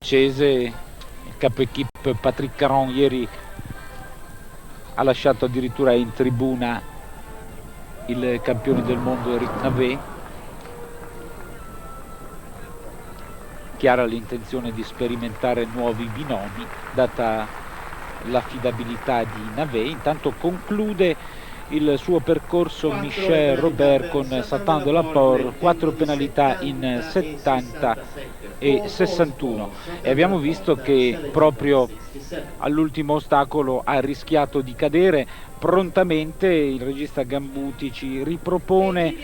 francese. Il capo equipe Patrick Caron ieri ha lasciato addirittura in tribuna il campione del mondo Eric Navet. Chiara l'intenzione di sperimentare nuovi binomi data l'affidabilità di Navet. Intanto conclude il suo percorso Michel Robert con Satan de la Porte, 4 penalità in 70 e 61, e abbiamo visto che proprio all'ultimo ostacolo ha rischiato di cadere. Prontamente il regista Gambuti ci ripropone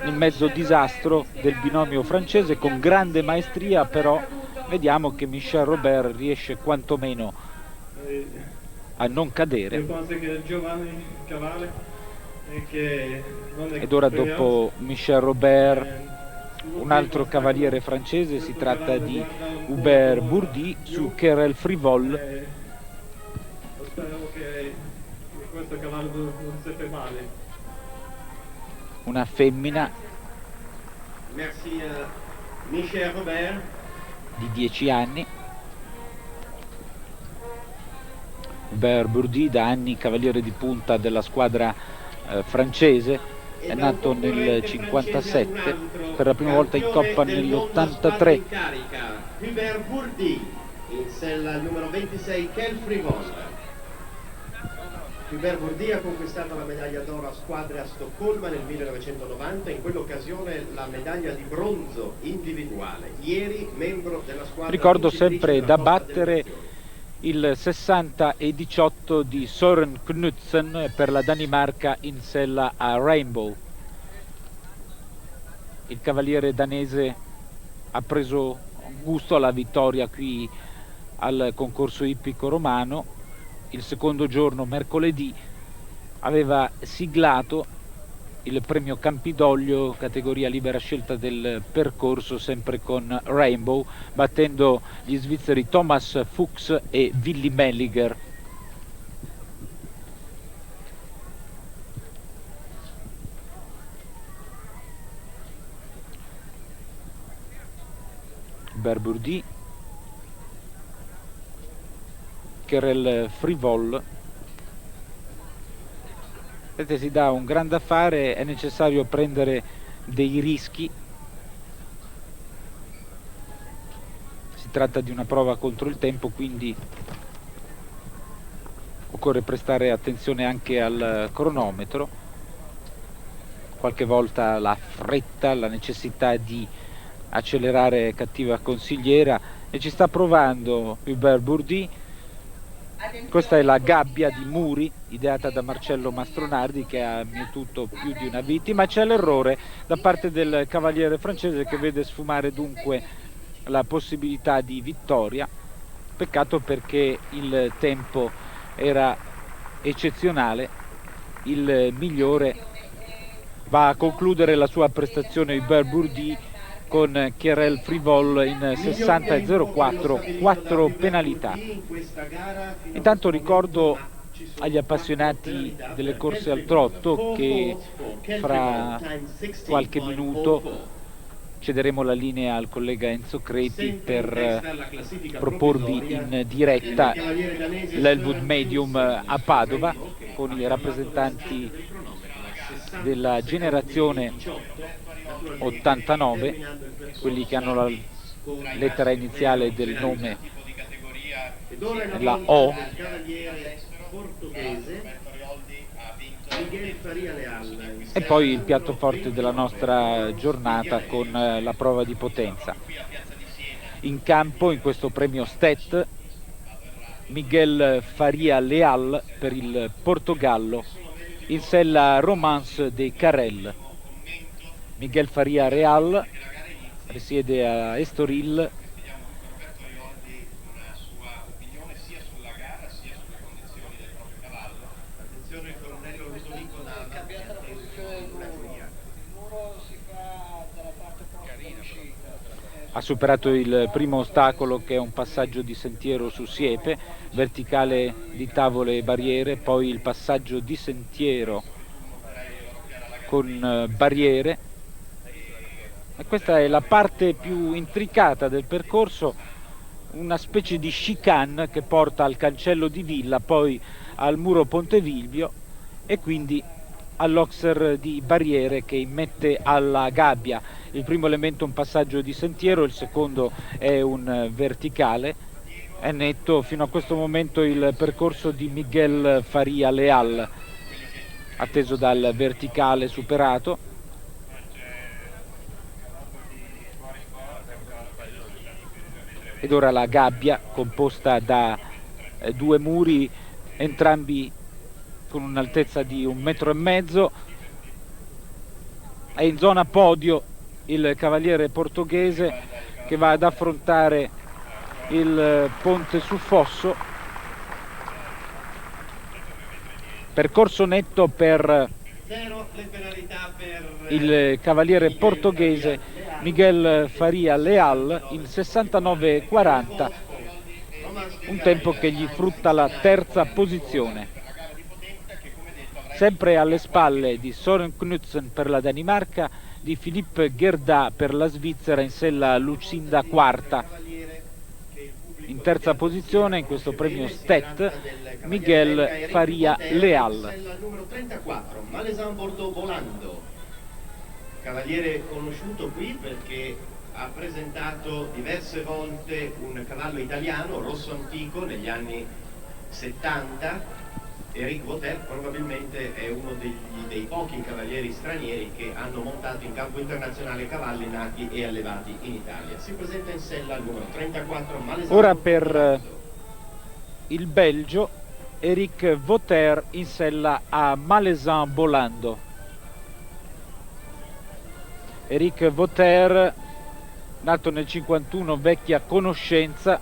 il mezzo disastro del binomio francese con grande maestria, però vediamo che Michel Robert riesce quantomeno a non cadere. Ed ora, dopo Michel Robert, un altro cavaliere francese, si tratta di Hubert Bourdi su Querelle Frivole. Spero che questo cavallo non si fa male. Una femmina. Merci Michel Robert di 10 anni. Hubert Bourdi, da anni cavaliere di punta della squadra francese, è nato nel 57, per la prima volta in Coppa nell'83. Hubert Bourdi in sella al numero 26 Querelle Frivole. Hubert Bourdi ha conquistato la medaglia d'oro a squadre a Stoccolma nel 1990, in quell'occasione la medaglia di bronzo individuale. Ieri membro della squadra. Ricordo sempre da battere il 60 e 18 di Søren Knudsen per la Danimarca in sella a Rainbow. Il cavaliere danese ha preso gusto alla vittoria qui al concorso ippico romano. Il secondo giorno, mercoledì, aveva siglato il premio Campidoglio categoria libera scelta del percorso, sempre con Rainbow, battendo gli svizzeri Thomas Fuchs e Willy Melliger. Hubert Bourdi, Querelle Frivole. Vedete, si dà un grande affare, è necessario prendere dei rischi. Si tratta di una prova contro il tempo, quindi occorre prestare attenzione anche al cronometro. Qualche volta la fretta, la necessità di accelerare è cattiva consigliera, e ci sta provando Hubert Bourdi. Questa è la gabbia di muri ideata da Marcello Mastronardi, che ha mietuto più di una vittima. C'è l'errore da parte del cavaliere francese, che vede sfumare dunque la possibilità di vittoria. Peccato, perché il tempo era eccezionale. Il migliore va a concludere la sua prestazione Hubert Bourdi con Querelle Frivole in 60,04, 4 penalità. Intanto ricordo agli appassionati delle corse al trotto che fra qualche minuto cederemo la linea al collega Enzo Creti per proporvi in diretta l'Elwood Medium a Padova con i rappresentanti della generazione 89, quelli che hanno la lettera iniziale del nome, la O, e poi il piatto forte della nostra giornata con la prova di potenza. In campo, in questo premio Stet, Miguel Faria Leal per il Portogallo, in sella Romance de Carrel. Miguel Faria Leal risiede a Estoril. Ha superato il primo ostacolo, che è un passaggio di sentiero su siepe, verticale di tavole e barriere, poi il passaggio di sentiero con barriere, e questa è la parte più intricata del percorso, una specie di chicane che porta al cancello di villa, poi al muro Pontevilvio e quindi all'Oxer di barriere che immette alla gabbia. Il primo elemento è un passaggio di sentiero, il secondo è un verticale. È netto fino a questo momento il percorso di Miguel Faria Leal, atteso dal verticale superato. Ed ora la gabbia, composta da due muri, entrambi con un'altezza di 1,5 metri. È in zona podio il cavaliere portoghese che va ad affrontare il ponte su fosso. Percorso netto per il cavaliere portoghese Miguel Faria Leal in 69,40, un tempo che gli frutta la terza posizione. Sempre alle spalle di Søren Knudsen per la Danimarca, di Philippe Gerda per la Svizzera, in sella Lucinda quarta. In terza posizione in questo premio Stet Miguel Faria Leal. Numero 34, Malaisan Bordeaux Volando, cavaliere conosciuto qui perché ha presentato diverse volte un cavallo italiano, rosso antico, negli anni 70. Eric Voter probabilmente è uno dei pochi cavalieri stranieri che hanno montato in campo internazionale cavalli nati e allevati in Italia. Si presenta in sella al numero 34, Malaisan. Ora per il Belgio, Eric Voter in sella a Malaisan Bolando. Eric Voter, nato nel 51, vecchia conoscenza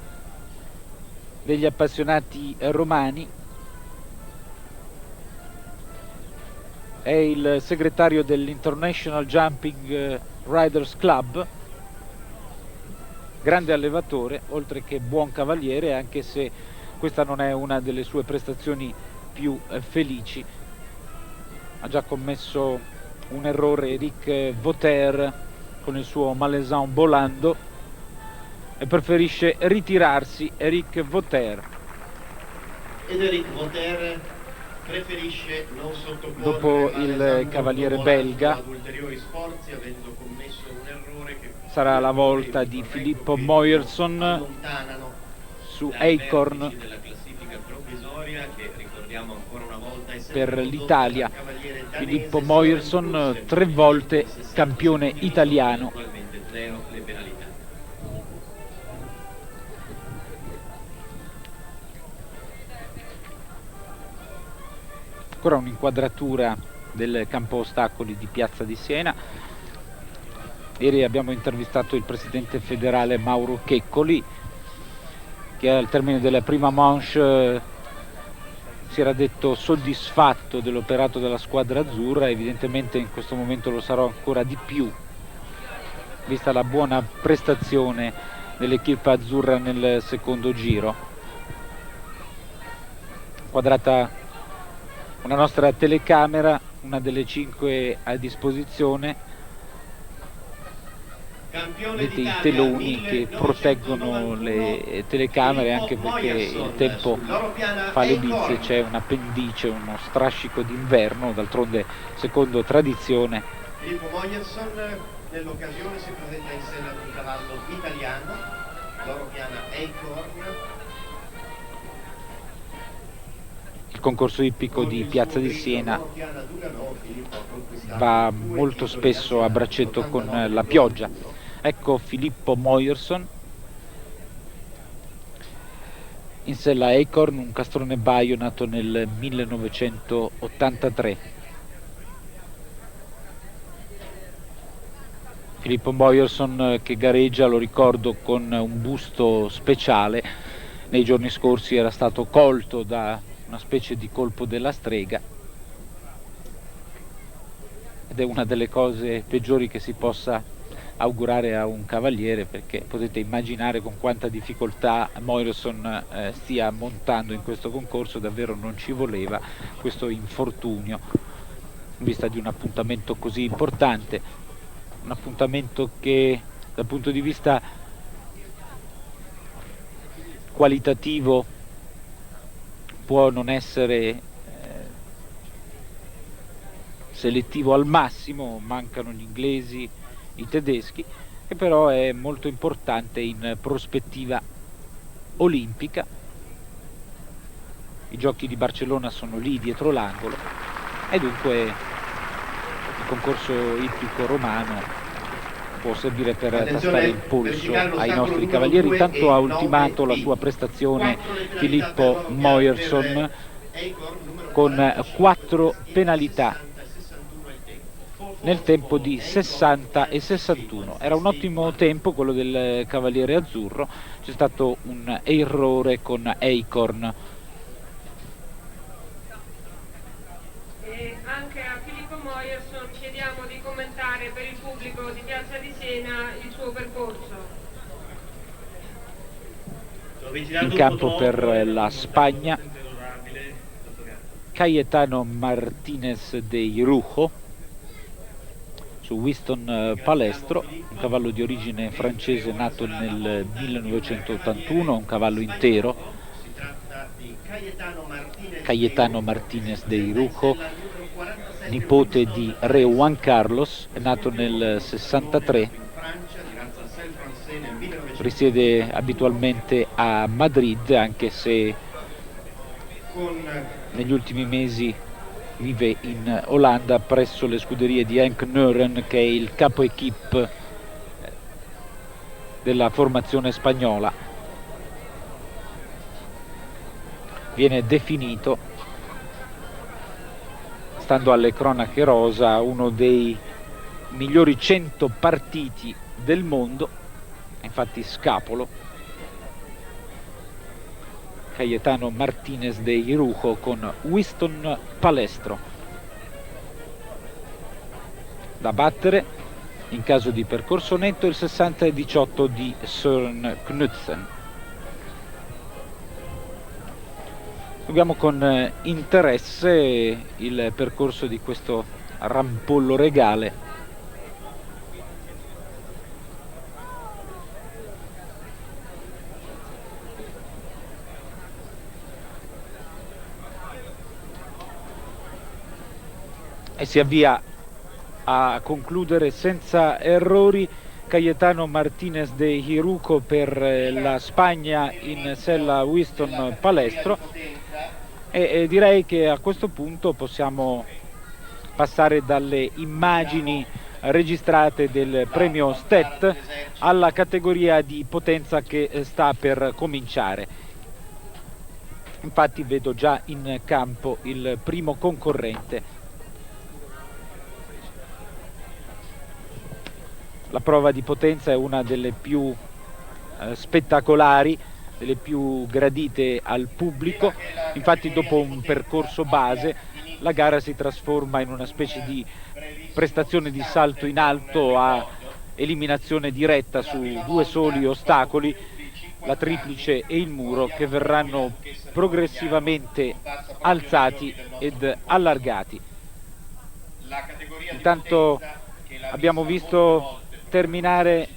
degli appassionati romani. È il segretario dell'International Jumping Riders Club, grande allevatore, oltre che buon cavaliere, anche se questa non è una delle sue prestazioni più felici. Ha già commesso un errore Eric Voter con il suo Malaisan Bolando e preferisce ritirarsi Eric Voter. Ed Eric Voter preferisce non sottoporre dopo il cavaliere belga ad ulteriori sforzi, avendo commesso un errore che sarà la volta di Filippo Moyerson su Acorn per l'Italia. Filippo Moyerson, 3 volte campione italiano. Ancora un'inquadratura del campo ostacoli di Piazza di Siena. Ieri abbiamo intervistato il presidente federale Mauro Checcoli, che al termine della prima manche si era detto soddisfatto dell'operato della squadra azzurra. Evidentemente in questo momento lo sarò ancora di più, vista la buona prestazione dell'equipe azzurra nel secondo giro. Quadrata una nostra telecamera, una delle 5 a disposizione. Vedete i teloni che proteggono le telecamere, anche perché il tempo fa le bizze, c'è una pendice, uno strascico d'inverno, d'altronde secondo tradizione. Filippo Moyerson nell'occasione si presenta in sella di un cavallo italiano, loro piana Acorn. Il concorso ippico di Piazza di Siena va molto spesso a braccetto con la pioggia. Ecco Filippo Moyerson in sella Acorn, un castrone baio nato nel 1983. Filippo Moyerson che gareggia, lo ricordo, con un busto speciale. Nei giorni scorsi era stato colto da una specie di colpo della strega ed è una delle cose peggiori che si possa augurare a un cavaliere, perché potete immaginare con quanta difficoltà Moyerson stia montando in questo concorso. Davvero non ci voleva questo infortunio in vista di un appuntamento così importante, un appuntamento che dal punto di vista qualitativo può non essere selettivo al massimo, mancano gli inglesi, i tedeschi, che però è molto importante in prospettiva olimpica. I giochi di Barcellona sono lì dietro l'angolo e dunque il concorso ippico romano può servire per tastare il polso ai nostri cavalieri. Intanto ha ultimato la sua prestazione Filippo Moyerson con 4 penalità nel tempo di 60 e 61. Era un ottimo tempo quello del cavaliere azzurro, c'è stato un errore con Acorn. E anche a Filippo Moyerson chiediamo di commentare per il pubblico di Piazza di Siena il suo percorso. In campo per la Spagna Cayetano Martínez de Irujo su Winston Palestro, un cavallo di origine francese nato nel 1981, un cavallo intero. Cayetano Martínez de Irujo, nipote di re Juan Carlos, è nato nel 63, risiede abitualmente a Madrid, anche se negli ultimi mesi vive in Olanda presso le scuderie di Henk Neuren, che è il capo equipe della formazione spagnola. Viene definito, stando alle cronache rosa, uno dei migliori 100 partiti del mondo, infatti scapolo. Cayetano Martínez de Irujo con Winston Palestro. Da battere, in caso di percorso netto, il 60 e 18 di Søren Knudsen. Seguiamo con interesse il percorso di questo rampollo regale. E si avvia a concludere senza errori Cayetano Martínez de Irujo per la Spagna in sella Winston Palestro, e direi che a questo punto possiamo passare dalle immagini registrate del premio STET alla categoria di potenza che sta per cominciare. Infatti vedo già in campo il primo concorrente. La prova di potenza è una delle più spettacolari, delle più gradite al pubblico. Infatti dopo un percorso base la gara si trasforma in una specie di prestazione di salto in alto a eliminazione diretta su 2 soli ostacoli, la triplice e il muro, che verranno progressivamente alzati ed allargati. Intanto abbiamo visto terminare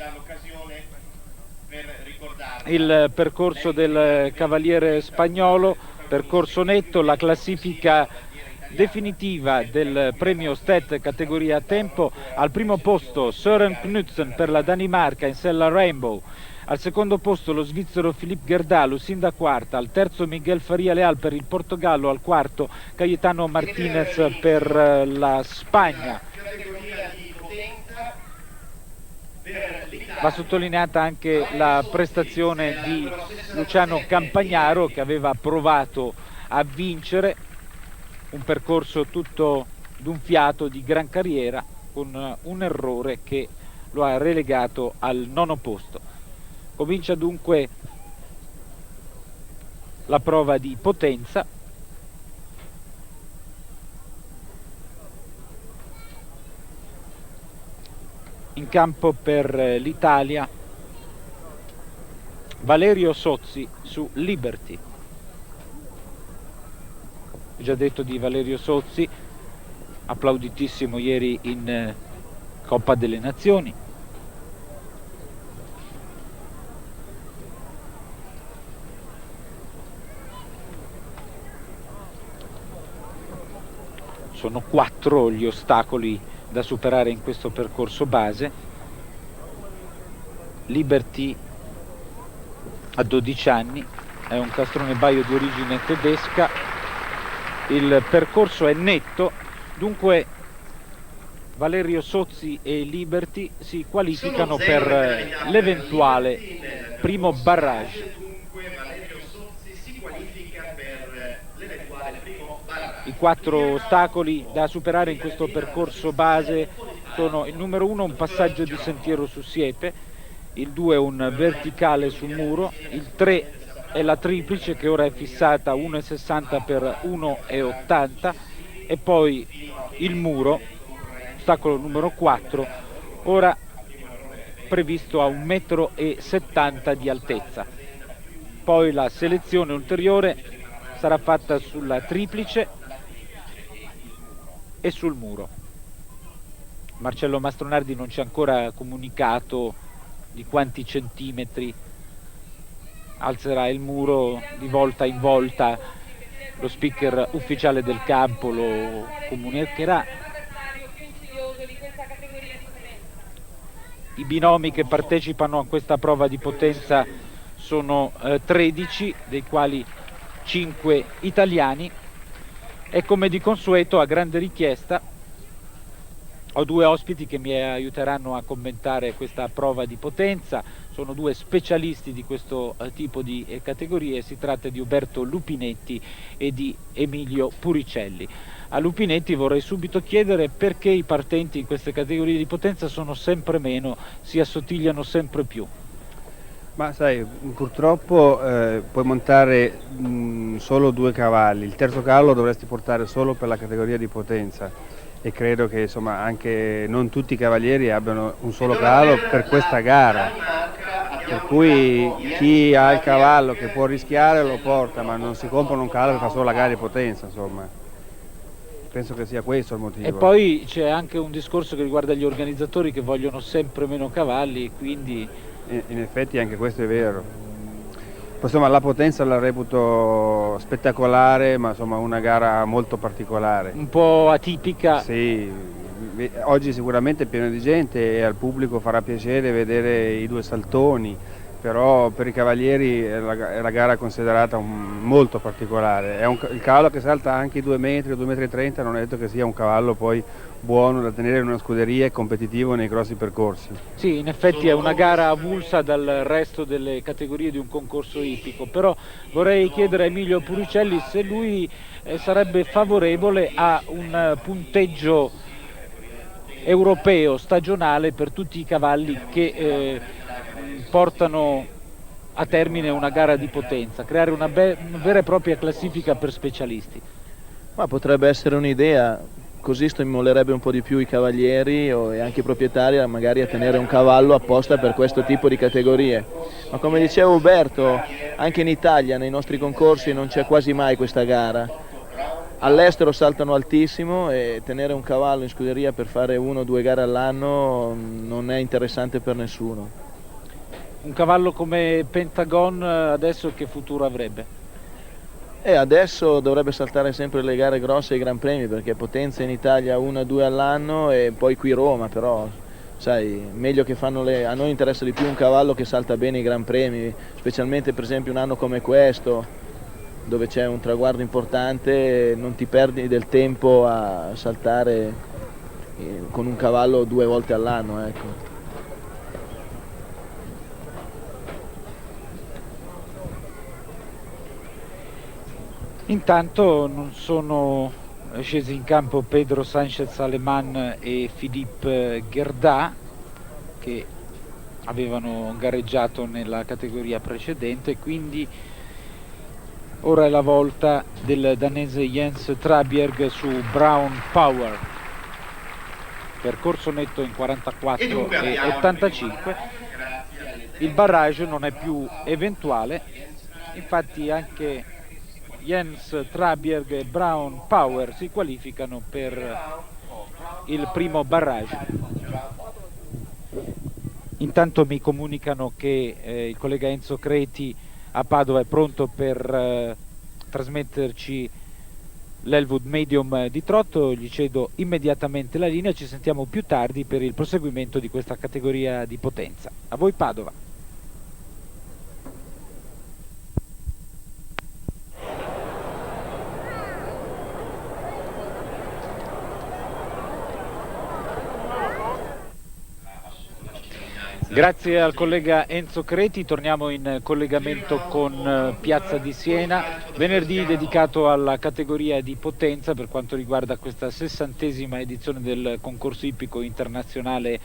il percorso del cavaliere spagnolo, percorso netto, la classifica definitiva del premio STET categoria tempo. Al primo posto Søren Knudsen per la Danimarca in sella Rainbow, al secondo posto lo svizzero Philippe Gerdalus in da quarta, al terzo Miguel Faria Leal per il Portogallo, al quarto Cayetano Martínez per la Spagna. Va sottolineata anche la prestazione di Luciano Campagnaro, che aveva provato a vincere un percorso tutto d'un fiato di gran carriera, con un errore che lo ha relegato al 9° posto. Comincia dunque la prova di potenza. In campo per l'Italia Valerio Sozzi su Liberty. Ho già detto di Valerio Sozzi, applauditissimo ieri in Coppa delle Nazioni. Sono 4 gli ostacoli da superare in questo percorso base. Liberty ha 12 anni, è un castrone baio di origine tedesca. Il percorso è netto, dunque Valerio Sozzi e Liberty si qualificano per l'eventuale primo barrage. I 4 ostacoli da superare in questo percorso base sono: il numero 1 un passaggio di sentiero su siepe, il 2 un verticale su muro, il 3 è la triplice che ora è fissata 1,60 per 1,80 e poi il muro, ostacolo numero 4, ora previsto a 1,70 m di altezza. Poi la selezione ulteriore sarà fatta sulla triplice e sul muro. Marcello Mastronardi non ci ha ancora comunicato di quanti centimetri alzerà il muro di volta in volta. Lo speaker ufficiale del campo lo comunicherà. I binomi che partecipano a questa prova di potenza sono 13, dei quali 5 italiani, e come di consueto, a grande richiesta, ho 2 ospiti che mi aiuteranno a commentare questa prova di potenza. Sono 2 specialisti di questo tipo di categorie. Si tratta di Uberto Lupinetti e di Emilio Puricelli. A Lupinetti vorrei subito chiedere perché i partenti in queste categorie di potenza sono sempre meno, si assottigliano sempre più. Ma sai, purtroppo puoi montare solo 2 cavalli, il terzo cavallo dovresti portare solo per la categoria di potenza, e credo che insomma anche non tutti i cavalieri abbiano un solo cavallo per questa gara, per cui chi ha il cavallo che può rischiare lo porta, ma non si comprano un cavallo che fa solo la gara di potenza, insomma. Penso che sia questo il motivo. E poi c'è anche un discorso che riguarda gli organizzatori che vogliono sempre meno cavalli, quindi... In effetti anche questo è vero. Insomma, la potenza la reputo spettacolare, ma insomma una gara molto particolare. Un po' atipica. Sì, oggi sicuramente è pieno di gente e al pubblico farà piacere vedere i 2 saltoni, però per i cavalieri è la gara considerata molto particolare. È il cavallo che salta anche i 2 metri o 2,30 m, non è detto che sia un cavallo poi buono da tenere in una scuderia e competitivo nei grossi percorsi. Sì, in effetti è una gara avulsa dal resto delle categorie di un concorso ippico, però vorrei chiedere a Emilio Puricelli se lui sarebbe favorevole a un punteggio europeo stagionale per tutti i cavalli che portano a termine una gara di potenza, creare una vera e propria classifica per specialisti. Ma potrebbe essere un'idea. Così stimolerebbe un po' di più i cavalieri e anche i proprietari magari a tenere un cavallo apposta per questo tipo di categorie. Ma come diceva Uberto, anche in Italia nei nostri concorsi non c'è quasi mai questa gara. All'estero saltano altissimo e tenere un cavallo in scuderia per fare 1 o 2 gare all'anno non è interessante per nessuno. Un cavallo come Pentagon adesso che futuro avrebbe? E adesso dovrebbe saltare sempre le gare grosse e i Gran Premi, perché potenza in Italia 1 o 2 all'anno e poi qui Roma, però sai, meglio che fanno a noi interessa di più un cavallo che salta bene i Gran Premi, specialmente per esempio un anno come questo, dove c'è un traguardo importante, non ti perdi del tempo a saltare con un cavallo 2 volte all'anno, ecco. Intanto non sono scesi in campo Pedro Sánchez Alemán e Philippe Gerda, che avevano gareggiato nella categoria precedente, quindi ora è la volta del danese Jens Trabjerg su Brown Power. Percorso netto in 44,85. Il barrage non è più eventuale, infatti anche Jens Trabjerg e Brown Power si qualificano per il primo barrage. Intanto mi comunicano che il collega Enzo Creti a Padova è pronto per trasmetterci l'Elwood Medium di Trotto. Gli cedo immediatamente la linea, ci sentiamo più tardi per il proseguimento di questa categoria di potenza. A voi Padova. Grazie al collega Enzo Creti, torniamo in collegamento con Piazza di Siena, venerdì dedicato alla categoria di potenza per quanto riguarda questa 60ª edizione del concorso ippico internazionale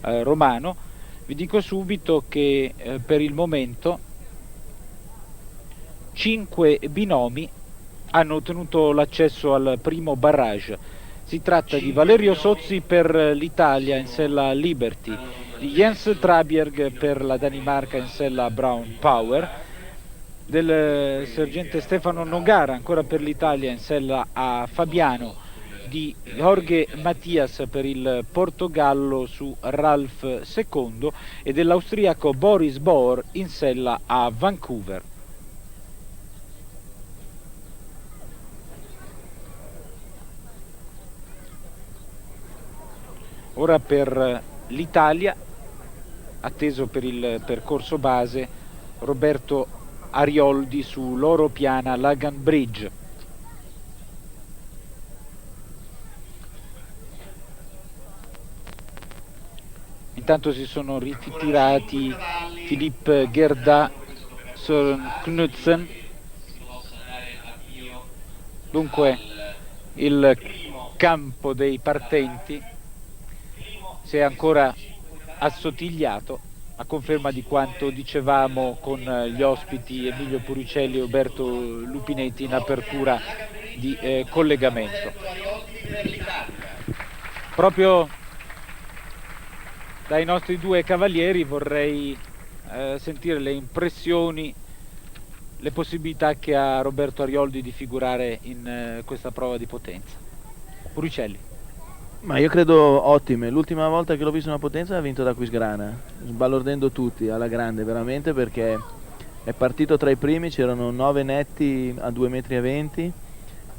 romano. Vi dico subito che per il momento 5 binomi hanno ottenuto l'accesso al primo barrage. Si tratta di Valerio Sozzi per l'Italia in sella Liberty, di Jens Trabjerg per la Danimarca in sella Brown Power, del sergente Stefano Nogara ancora per l'Italia in sella a Fabiano, di Jorge Mattias per il Portogallo su Ralph II e dell'austriaco Boris Bohr in sella a Vancouver. Ora per l'Italia, atteso per il percorso base, Roberto Arioldi su Loro Piana Lagan Bridge. Intanto si sono ritirati Philippe Gerda, Søren Knudsen. Dunque il campo dei partenti si è ancora assottigliato, a conferma di quanto dicevamo con gli ospiti Emilio Puricelli e Roberto Lupinetti in apertura di collegamento. Proprio dai nostri due cavalieri vorrei sentire le impressioni, le possibilità che ha Roberto Arioldi di figurare in questa prova di potenza. Puricelli. Ma io credo ottime. L'ultima volta che l'ho visto una potenza ha vinto da Quisgrana, sbalordendo tutti alla grande veramente, perché è partito tra i primi, c'erano 9 netti a 2,20 m,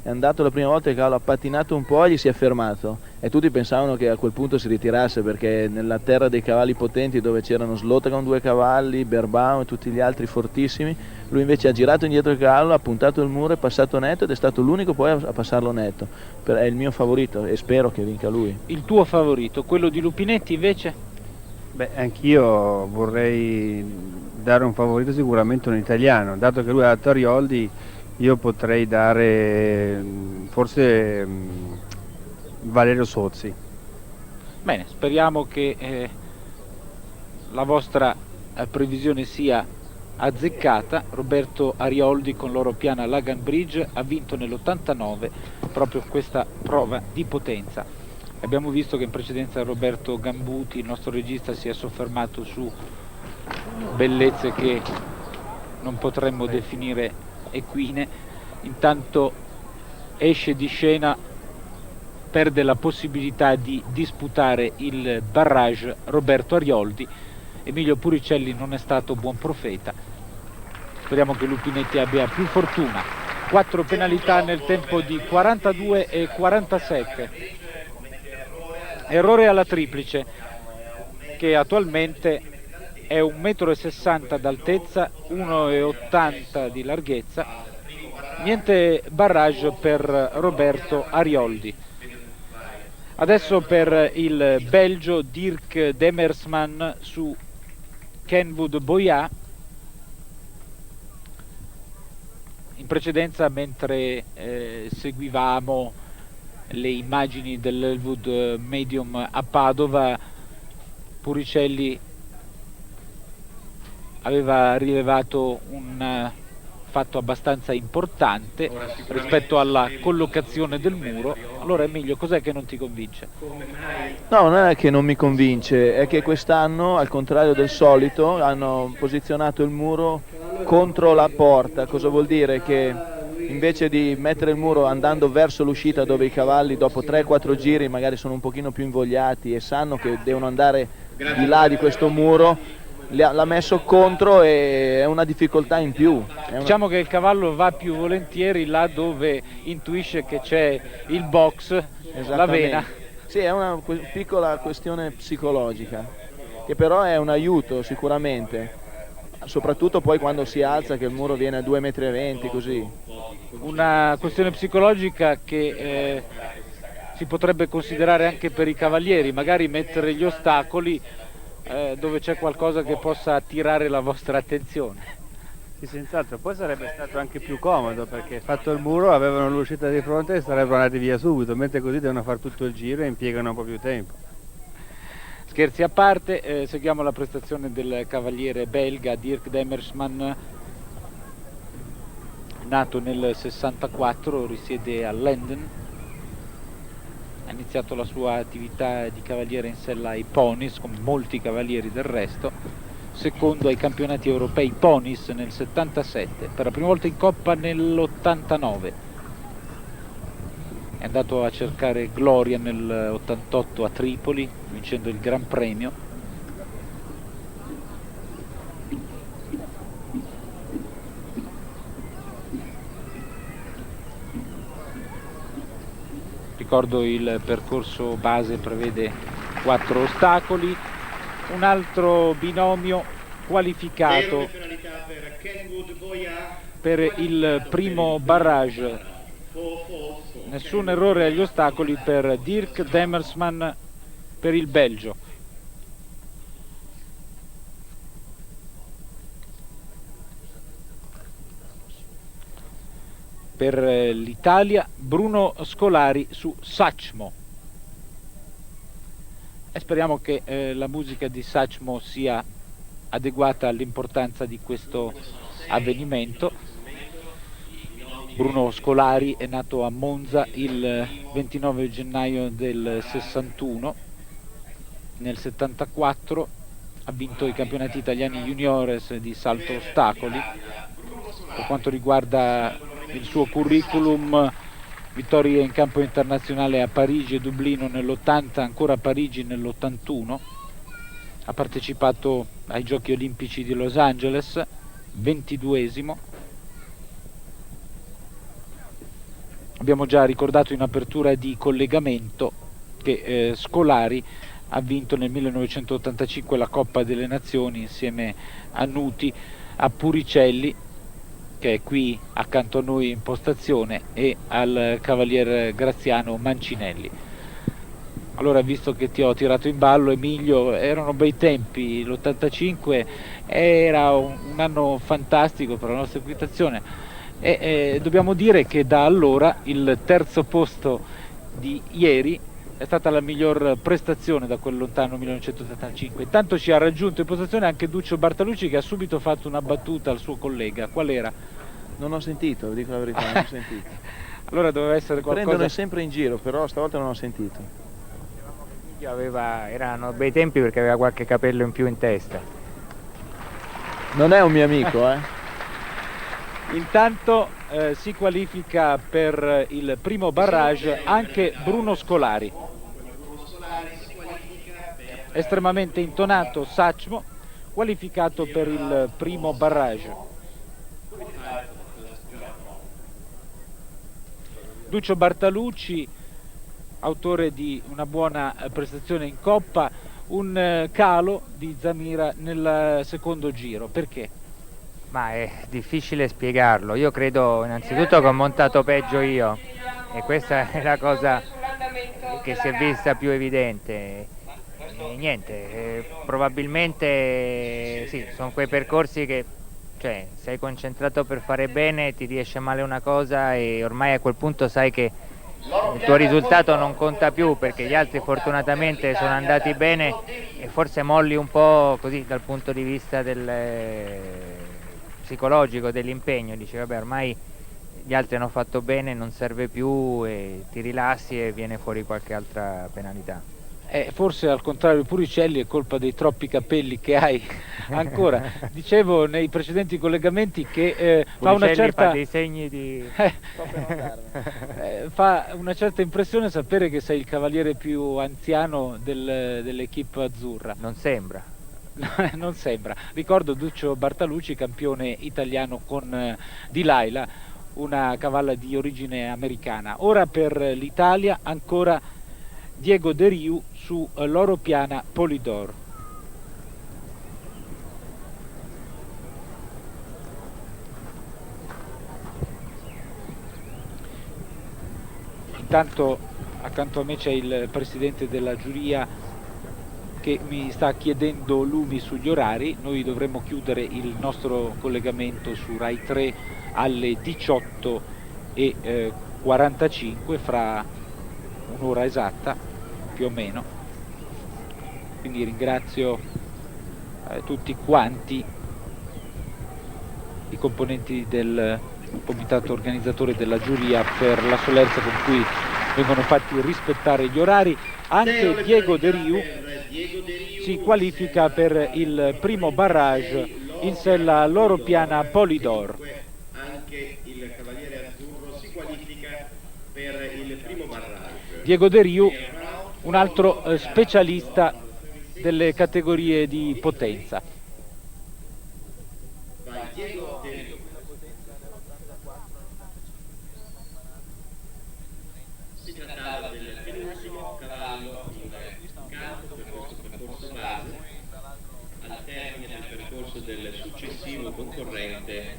è andato la prima volta e il cavallo ha pattinato un po' e gli si è fermato e tutti pensavano che a quel punto si ritirasse, perché nella terra dei cavalli potenti, dove c'erano Slotta con 2 cavalli, Berbaum e tutti gli altri fortissimi, lui invece ha girato indietro il cavallo, ha puntato il muro, è passato netto ed è stato l'unico poi a passarlo netto. È il mio favorito e spero che vinca lui. Il tuo favorito, quello di Lupinetti invece? Beh, anch'io vorrei dare un favorito sicuramente un italiano, dato che lui ha dato Arioldi. Io potrei dare forse Valerio Sozzi. Bene, speriamo che la vostra previsione sia azzeccata. Roberto Arioldi con Loro Piana Lagan Bridge ha vinto nell'89 proprio questa prova di potenza. Abbiamo visto che in precedenza Roberto Gambuti, il nostro regista, si è soffermato su bellezze che non potremmo definire equine. Intanto esce di scena, perde la possibilità di disputare il barrage Roberto Arioldi. Emilio Puricelli non è stato buon profeta, speriamo che Lupinetti abbia più fortuna. 4 penalità nel tempo di 42 e 47. Errore alla triplice, che attualmente è 1,60 m d'altezza, 1,80 m di larghezza. Niente barrage per Roberto Arioldi. Adesso per il Belgio Dirk Demersman su Kenwood Boyat. In precedenza, mentre seguivamo le immagini dell'Elwood Medium a Padova, Puricelli aveva rilevato un fatto abbastanza importante rispetto alla collocazione del muro. Allora Emilio, cos'è che non ti convince? No, non è che non mi convince, è che quest'anno, al contrario del solito, hanno posizionato il muro contro la porta. Cosa vuol dire? Che invece di mettere il muro andando verso l'uscita, dove i cavalli dopo 3-4 giri magari sono un pochino più invogliati e sanno che devono andare di là di questo muro, l'ha messo contro e è una difficoltà in più. Diciamo che il cavallo va più volentieri là dove intuisce che c'è il box, la vena. Sì, è una piccola questione psicologica, che però è un aiuto sicuramente, soprattutto poi quando si alza, che il muro viene a 2,20 m così. Una questione psicologica che si potrebbe considerare anche per i cavalieri, magari mettere gli ostacoli dove c'è qualcosa che possa attirare la vostra attenzione. Sì, senz'altro, poi sarebbe stato anche più comodo perché fatto il muro avevano l'uscita di fronte e sarebbero andati via subito, mentre così devono fare tutto il giro e impiegano un po' più tempo. Scherzi a parte, seguiamo la prestazione del cavaliere belga Dirk Demersman, nato nel 64, risiede a Lenden. Ha iniziato la sua attività di cavaliere in sella ai ponies, come molti cavalieri del resto, secondo ai campionati europei ponies nel 77, per la prima volta in coppa nell'89. È andato a cercare gloria nel 88 a Tripoli, vincendo il Gran Premio. Ricordo il percorso base prevede 4 ostacoli, un altro binomio qualificato per il primo barrage. Nessun errore agli ostacoli per Dirk Demersman per il Belgio. Per l'Italia Bruno Scolari su Sachmo. E speriamo che la musica di Sachmo sia adeguata all'importanza di questo avvenimento. Bruno Scolari è nato a Monza il 29 gennaio del 61. Nel 74 ha vinto i campionati italiani juniores di salto ostacoli. Per quanto riguarda il suo curriculum, vittorie in campo internazionale a Parigi e Dublino nell'80, ancora a Parigi nell'81. Ha partecipato ai Giochi Olimpici di Los Angeles, 22esimo. Abbiamo già ricordato in apertura di collegamento che Scolari ha vinto nel 1985 la Coppa delle Nazioni insieme a Nuti, a Puricelli, che è qui accanto a noi in postazione, e al cavalier Graziano Mancinelli. Allora, visto che ti ho tirato in ballo, Emilio, erano bei tempi, l'85 era un anno fantastico per la nostra equitazione e dobbiamo dire che da allora il terzo posto di ieri è stata la miglior prestazione da quel lontano 1985. Intanto ci ha raggiunto in postazione anche Duccio Bartalucci, che ha subito fatto una battuta al suo collega. Qual era? Non ho sentito, dico la verità, non ho sentito. Allora doveva essere qualcosa... Prendono sempre in giro, però stavolta non ho sentito. Erano bei tempi perché aveva qualche capello in più in testa. Non è un mio amico, eh? Intanto si qualifica per il primo barrage anche Bruno Scolari. Estremamente intonato Sachmo, qualificato per il primo barrage. Duccio Bartalucci, autore di una buona prestazione in Coppa, un calo di Zamira nel secondo giro. Perché? Ma è difficile spiegarlo. Io credo innanzitutto che ho montato peggio io e questa è la cosa che si è vista più evidente. E niente, probabilmente sì, sono quei percorsi che, cioè, sei concentrato per fare bene, ti riesce male una cosa e ormai a quel punto sai che il tuo risultato non conta più, perché gli altri fortunatamente sono andati bene e forse molli un po' così dal punto di vista psicologico, dell'impegno. Dici vabbè, ormai gli altri hanno fatto bene, non serve più, e ti rilassi e viene fuori qualche altra penalità. Forse al contrario Puricelli è colpa dei troppi capelli che hai ancora. Dicevo nei precedenti collegamenti che fa una certa... fa dei segni di... fa una certa impressione sapere che sei il cavaliere più anziano dell'equipe azzurra. Non sembra. Non sembra. Ricordo Duccio Bartalucci, campione italiano con Delilah, una cavalla di origine americana. Ora per l'Italia ancora Diego De Riu su Loro Piana Polydor. Intanto accanto a me c'è il presidente della giuria che mi sta chiedendo lumi sugli orari. Noi dovremmo chiudere il nostro collegamento su Rai 3 alle 18:45, fra un'ora esatta più o meno. Quindi ringrazio tutti quanti i componenti del comitato organizzatore della giuria per la solerzia con cui vengono fatti rispettare gli orari. Anche Diego De Riu si qualifica per il primo barrage in sella Loro Piana Polydor. Anche il cavaliere azzurro si qualifica per il primo barrage. Diego De Riu, un altro specialista delle categorie di potenza. Vai Diego De Riu. Si trattava del penultimo cavallo in campo per questo percorso base. Al termine del percorso del successivo concorrente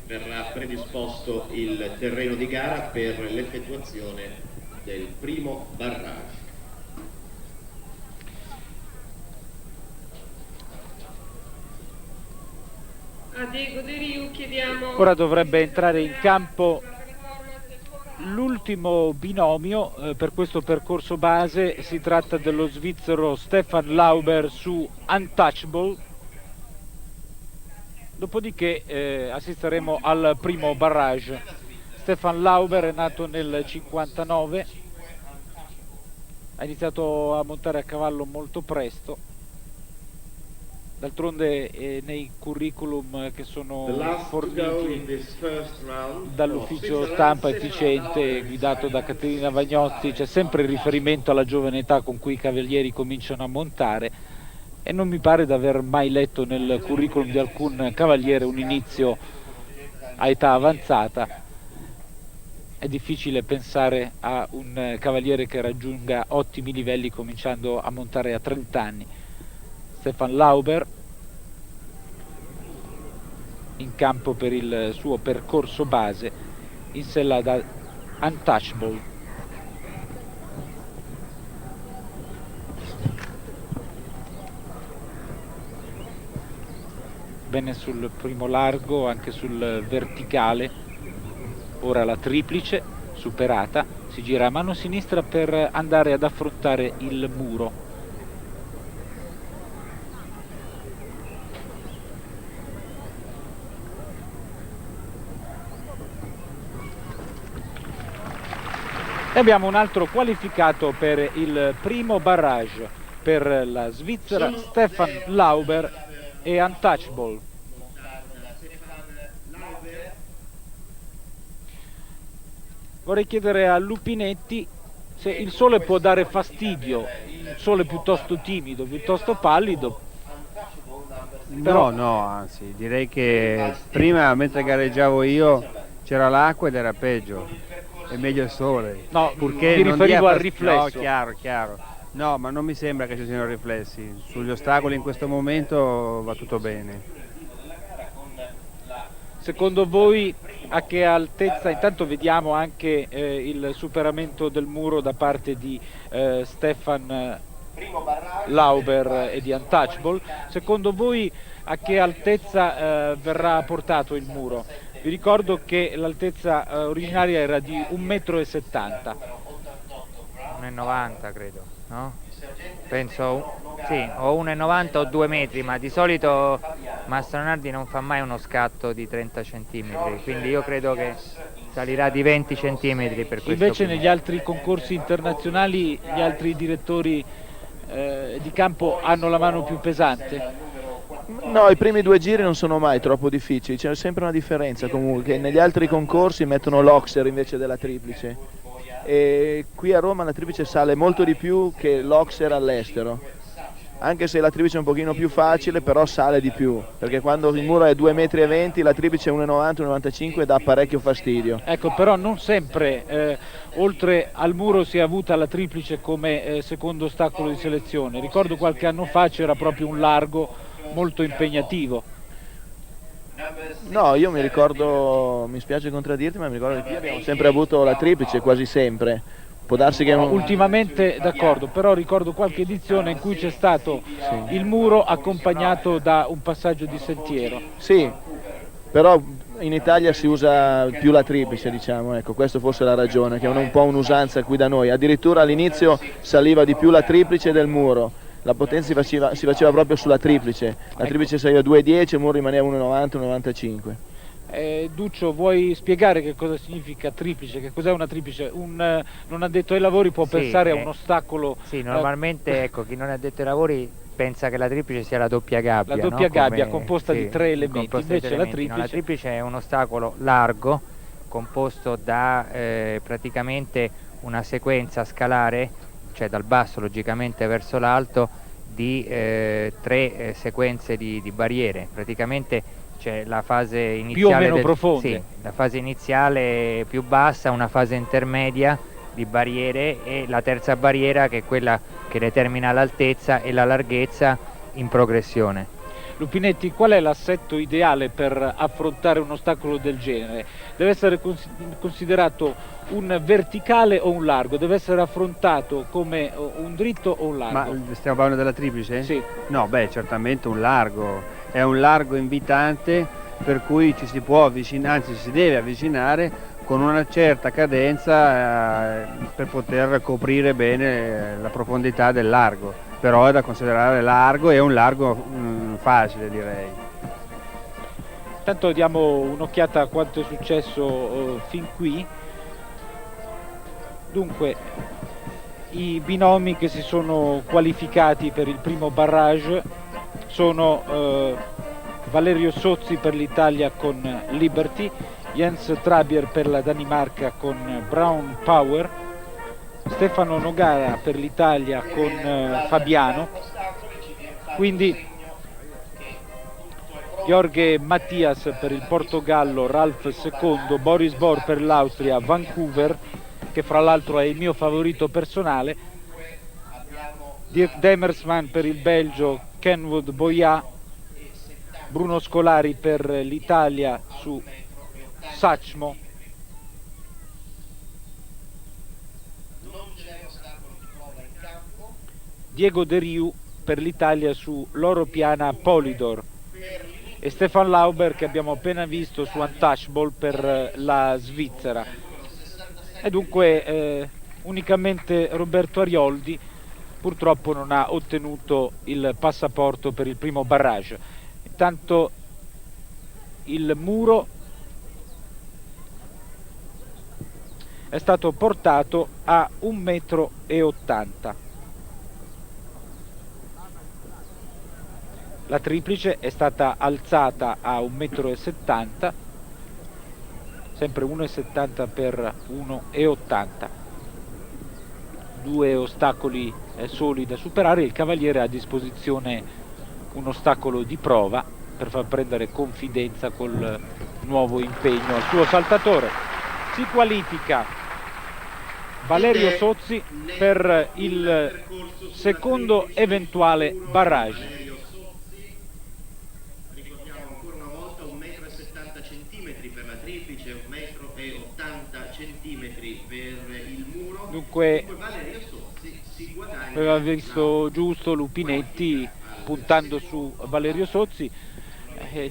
verrà predisposto il terreno di gara per l'effettuazione del primo barrage. A Diego De Riu chiediamo... Ora dovrebbe entrare in campo l'ultimo binomio per questo percorso base. Si tratta dello svizzero Stefan Lauber su Untouchable. Dopodiché assisteremo al primo barrage. Stefan Lauber è nato nel 59, ha iniziato a montare a cavallo molto presto. D'altronde nei curriculum che sono forniti dall'ufficio stampa efficiente guidato da Caterina Vagnozzi c'è sempre il riferimento alla giovane età con cui i cavalieri cominciano a montare, e non mi pare di aver mai letto nel curriculum di alcun cavaliere un inizio a età avanzata. È difficile pensare a un cavaliere che raggiunga ottimi livelli cominciando a montare a 30 anni. Stefan Lauber in campo per il suo percorso base in sella da Untouchable. Bene sul primo largo, anche sul verticale. Ora la triplice superata, si gira a mano sinistra per andare ad affrontare il muro. E abbiamo un altro qualificato per il primo barrage per la Svizzera, Stefan Lauber e Untouchable. Vorrei chiedere a Lupinetti se il sole può dare fastidio, il sole piuttosto timido, piuttosto pallido. Però... No, anzi, direi che prima mentre gareggiavo io c'era l'acqua ed era peggio. È meglio il sole. No, purché mi riferivo al riflesso. No, chiaro. No, ma non mi sembra che ci siano riflessi. Sugli ostacoli in questo momento va tutto bene. Secondo voi a che altezza? Intanto vediamo anche il superamento del muro da parte di Stefan Lauber e di Untouchable. Secondo voi a che altezza verrà portato il muro? Vi ricordo che l'altezza originaria era di 1,70 m. 1,90 credo, no? Penso, sì, o 1,90 o 2 metri, ma di solito Mastronardi non fa mai uno scatto di 30 cm, quindi io credo che salirà di 20 cm per questo. Invece negli altri concorsi internazionali gli altri direttori di campo hanno la mano più pesante? No, i primi due giri non sono mai troppo difficili, c'è sempre una differenza comunque, che negli altri concorsi mettono l'Oxer invece della triplice, e qui a Roma la triplice sale molto di più che l'Oxer all'estero, anche se la triplice è un pochino più facile, però sale di più, perché quando il muro è 2,20 m, la triplice è 1,90 1,95 dà parecchio fastidio. Ecco, però non sempre, oltre al muro si è avuta la triplice come secondo ostacolo di selezione. Ricordo qualche anno fa c'era proprio un largo molto impegnativo. No, io mi ricordo, mi spiace contraddirti, ma mi ricordo che qui abbiamo sempre avuto la triplice, quasi sempre. Può darsi che Ultimamente d'accordo, però ricordo qualche edizione in cui c'è stato il muro accompagnato da un passaggio di sentiero. Sì, però in Italia si usa più la triplice, diciamo, ecco, questa forse è la ragione, che è un po' un'usanza qui da noi. Addirittura all'inizio saliva di più la triplice del muro, la potenza si faceva proprio sulla triplice, la triplice saliva 2,10, il muro rimaneva 1,90 1,95. Duccio, vuoi spiegare che cosa significa triplice? Che cos'è una triplice? Un non addetto ai lavori può pensare a un ostacolo. Sì, normalmente ecco, chi non è addetto ai lavori pensa che la triplice sia la doppia gabbia. La doppia gabbia Come, composta di 3 elementi, invece la triplice è un ostacolo largo composto da praticamente una sequenza scalare, cioè dal basso logicamente verso l'alto, di 3 sequenze di barriere. Praticamente c'è la fase iniziale più o meno profonde. Sì, la fase iniziale più bassa, una fase intermedia di barriere e la terza barriera che è quella che determina l'altezza e la larghezza in progressione. Lupinetti, qual è l'assetto ideale per affrontare un ostacolo del genere? Deve essere considerato un verticale o un largo? Deve essere affrontato come un dritto o un largo? Ma stiamo parlando della triplice? Sì. No, beh, certamente un largo. È un largo invitante per cui ci si può avvicinare, anzi ci si deve avvicinare con una certa cadenza per poter coprire bene la profondità del largo. Però è da considerare largo e un largo facile, direi. Intanto diamo un'occhiata a quanto è successo fin qui. Dunque, i binomi che si sono qualificati per il primo barrage sono Valerio Sozzi per l'Italia con Liberty, Jens Trabier per la Danimarca con Brown Power, Stefano Nogara per l'Italia con Fabiano, quindi Jorge Mattias per il Portogallo, Ralf II, Boris Bor per l'Austria, Vancouver, che fra l'altro è il mio favorito personale, Dirk Demersman per il Belgio, Kenwood Boya, Bruno Scolari per l'Italia su Sachmo, Diego De Riu per l'Italia su Loro Piana Polydor e Stefan Lauber che abbiamo appena visto su Untouchable per la Svizzera. E dunque unicamente Roberto Arioldi purtroppo non ha ottenuto il passaporto per il primo barrage. Intanto il muro è stato portato a 1,80 m. La triplice è stata alzata a 1,70 m, sempre 1,70 per 1,80. Due ostacoli soli da superare. Il cavaliere ha a disposizione un ostacolo di prova per far prendere confidenza col nuovo impegno al suo saltatore. Si qualifica Valerio Sozzi per il secondo eventuale barrage. Dunque aveva visto giusto Lupinetti puntando su Valerio Sozzi,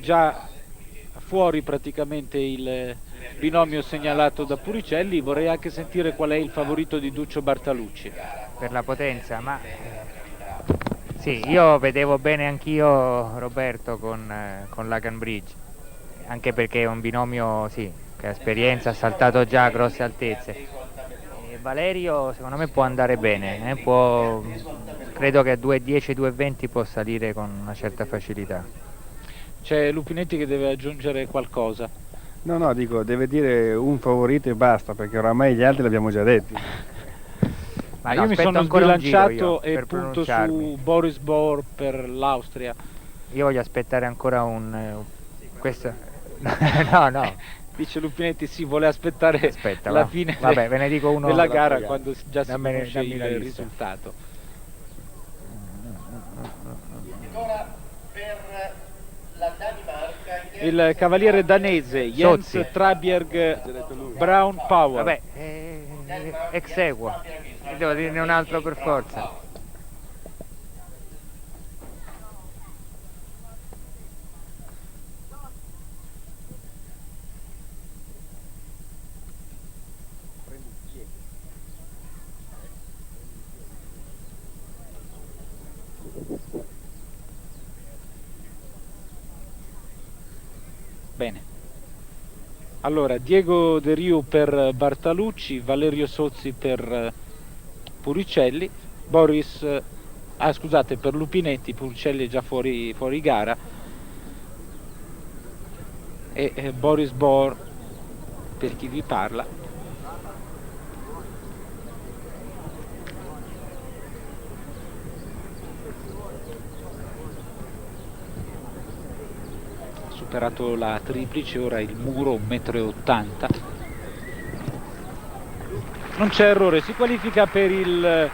già fuori praticamente il binomio segnalato da Puricelli. Vorrei anche sentire qual è il favorito di Duccio Bartalucci. Per la potenza, ma sì, io vedevo bene anch'io Roberto con Lagan Bridge, anche perché è un binomio sì, che ha esperienza, ha saltato già a grosse altezze. Valerio secondo me può andare bene, credo che a 2,10 2,20 può salire con una certa facilità. C'è Lupinetti che deve aggiungere qualcosa. No, dico, deve dire un favorito e basta, perché oramai gli altri li abbiamo già detti. Ma io no, mi aspetto sono ancora un giro sbilanciato io, e per punto su pronunciarmi. Boris Bor per l'Austria. Io voglio aspettare ancora questo. No, no. Dice Lupinetti, sì, vuole aspettare Aspetta, la va. fine Vabbè, ve ne dico uno. della gara quando già si Dammene- conosce dammi il la lista. risultato. Ed ora per la Danimarca Il cavaliere danese Jens Sozzi. Trabjerg Brown Power. Vabbè, ex equo. Devo dirne un altro per forza. Bene. Allora, Diego De Riu per Bartalucci, Valerio Sozzi per Puricelli, scusate, per Lupinetti, Puricelli è già fuori gara, e Boris Bor per chi vi parla. Superato la triplice, ora il muro 1,80 m. Non c'è errore, si qualifica per il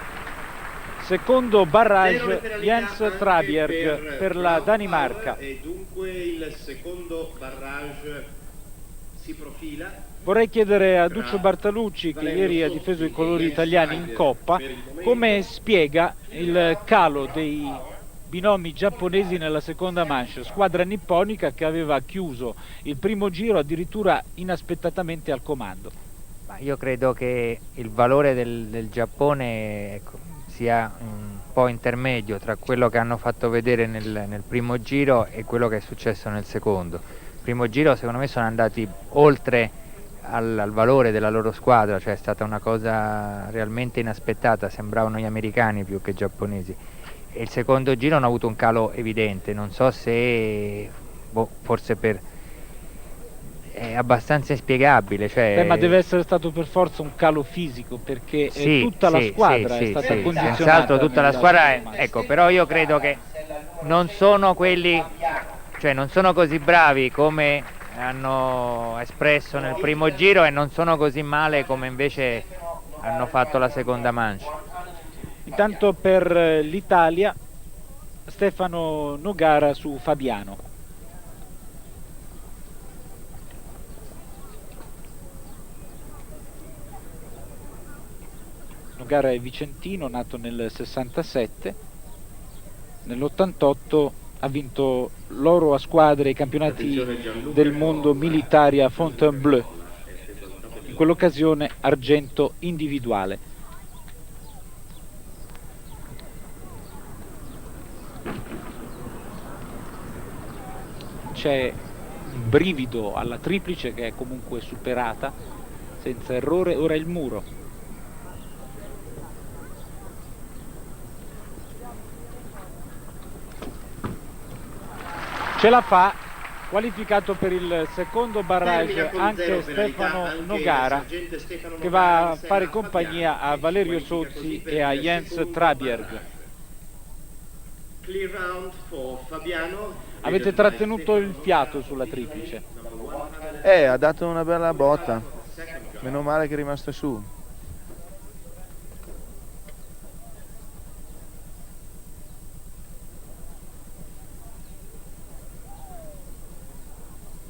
secondo barrage Jens Trabjerg per la Danimarca. E dunque il secondo barrage si profila. Vorrei chiedere a Duccio Bartalucci, che ieri ha difeso i colori italiani in Coppa, come spiega il calo dei binomi giapponesi nella seconda manche, squadra nipponica che aveva chiuso il primo giro addirittura inaspettatamente al comando. Ma io credo che il valore del Giappone, ecco, sia un po' intermedio tra quello che hanno fatto vedere nel primo giro e quello che è successo nel secondo. Il primo giro secondo me sono andati oltre al valore della loro squadra, cioè è stata una cosa realmente inaspettata, sembravano gli americani più che giapponesi. E il secondo giro hanno avuto un calo evidente, non so se forse è abbastanza inspiegabile, cioè... Ma deve essere stato per forza un calo fisico, perché sì, tutta la squadra è stata condizionata. Senz'altro tutta la squadra ecco, però io credo che non sono quelli, cioè non sono così bravi come hanno espresso nel primo giro e non sono così male come invece hanno fatto la seconda manche. Intanto per l'Italia Stefano Nogara su Fabiano. Nogara è vicentino, nato nel 67, nell'88 ha vinto l'oro a squadre ai campionati del mondo militari a Fontainebleau, in quell'occasione argento individuale. C'è un brivido alla triplice che è comunque superata senza errore. Ora il muro. Ce la fa, qualificato per il secondo barrage anche Stefano Nogara, che va a fare compagnia a Valerio Sozzi e a Jens Trabjerg. Clear round for Fabiano. Avete trattenuto il fiato sulla triplice. Ha dato una bella botta, meno male che è rimasto su.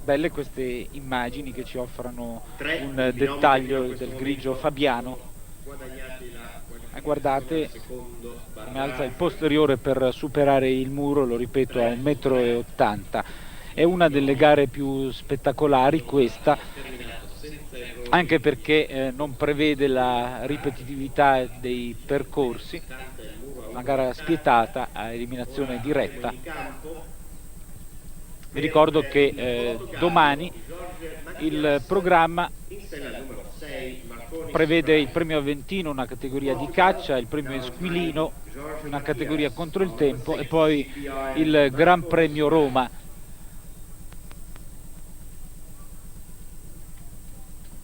Belle queste immagini che ci offrono un dettaglio del grigio Fabiano. Guardate come alza il posteriore per superare il muro, lo ripeto, a 1,80 m. È una delle gare più spettacolari questa, anche perché non prevede la ripetitività dei percorsi, una gara spietata a eliminazione diretta. Vi ricordo che domani il programma prevede il premio Aventino, una categoria di caccia, il premio Esquilino, una categoria contro il tempo, e poi il Gran Premio Roma,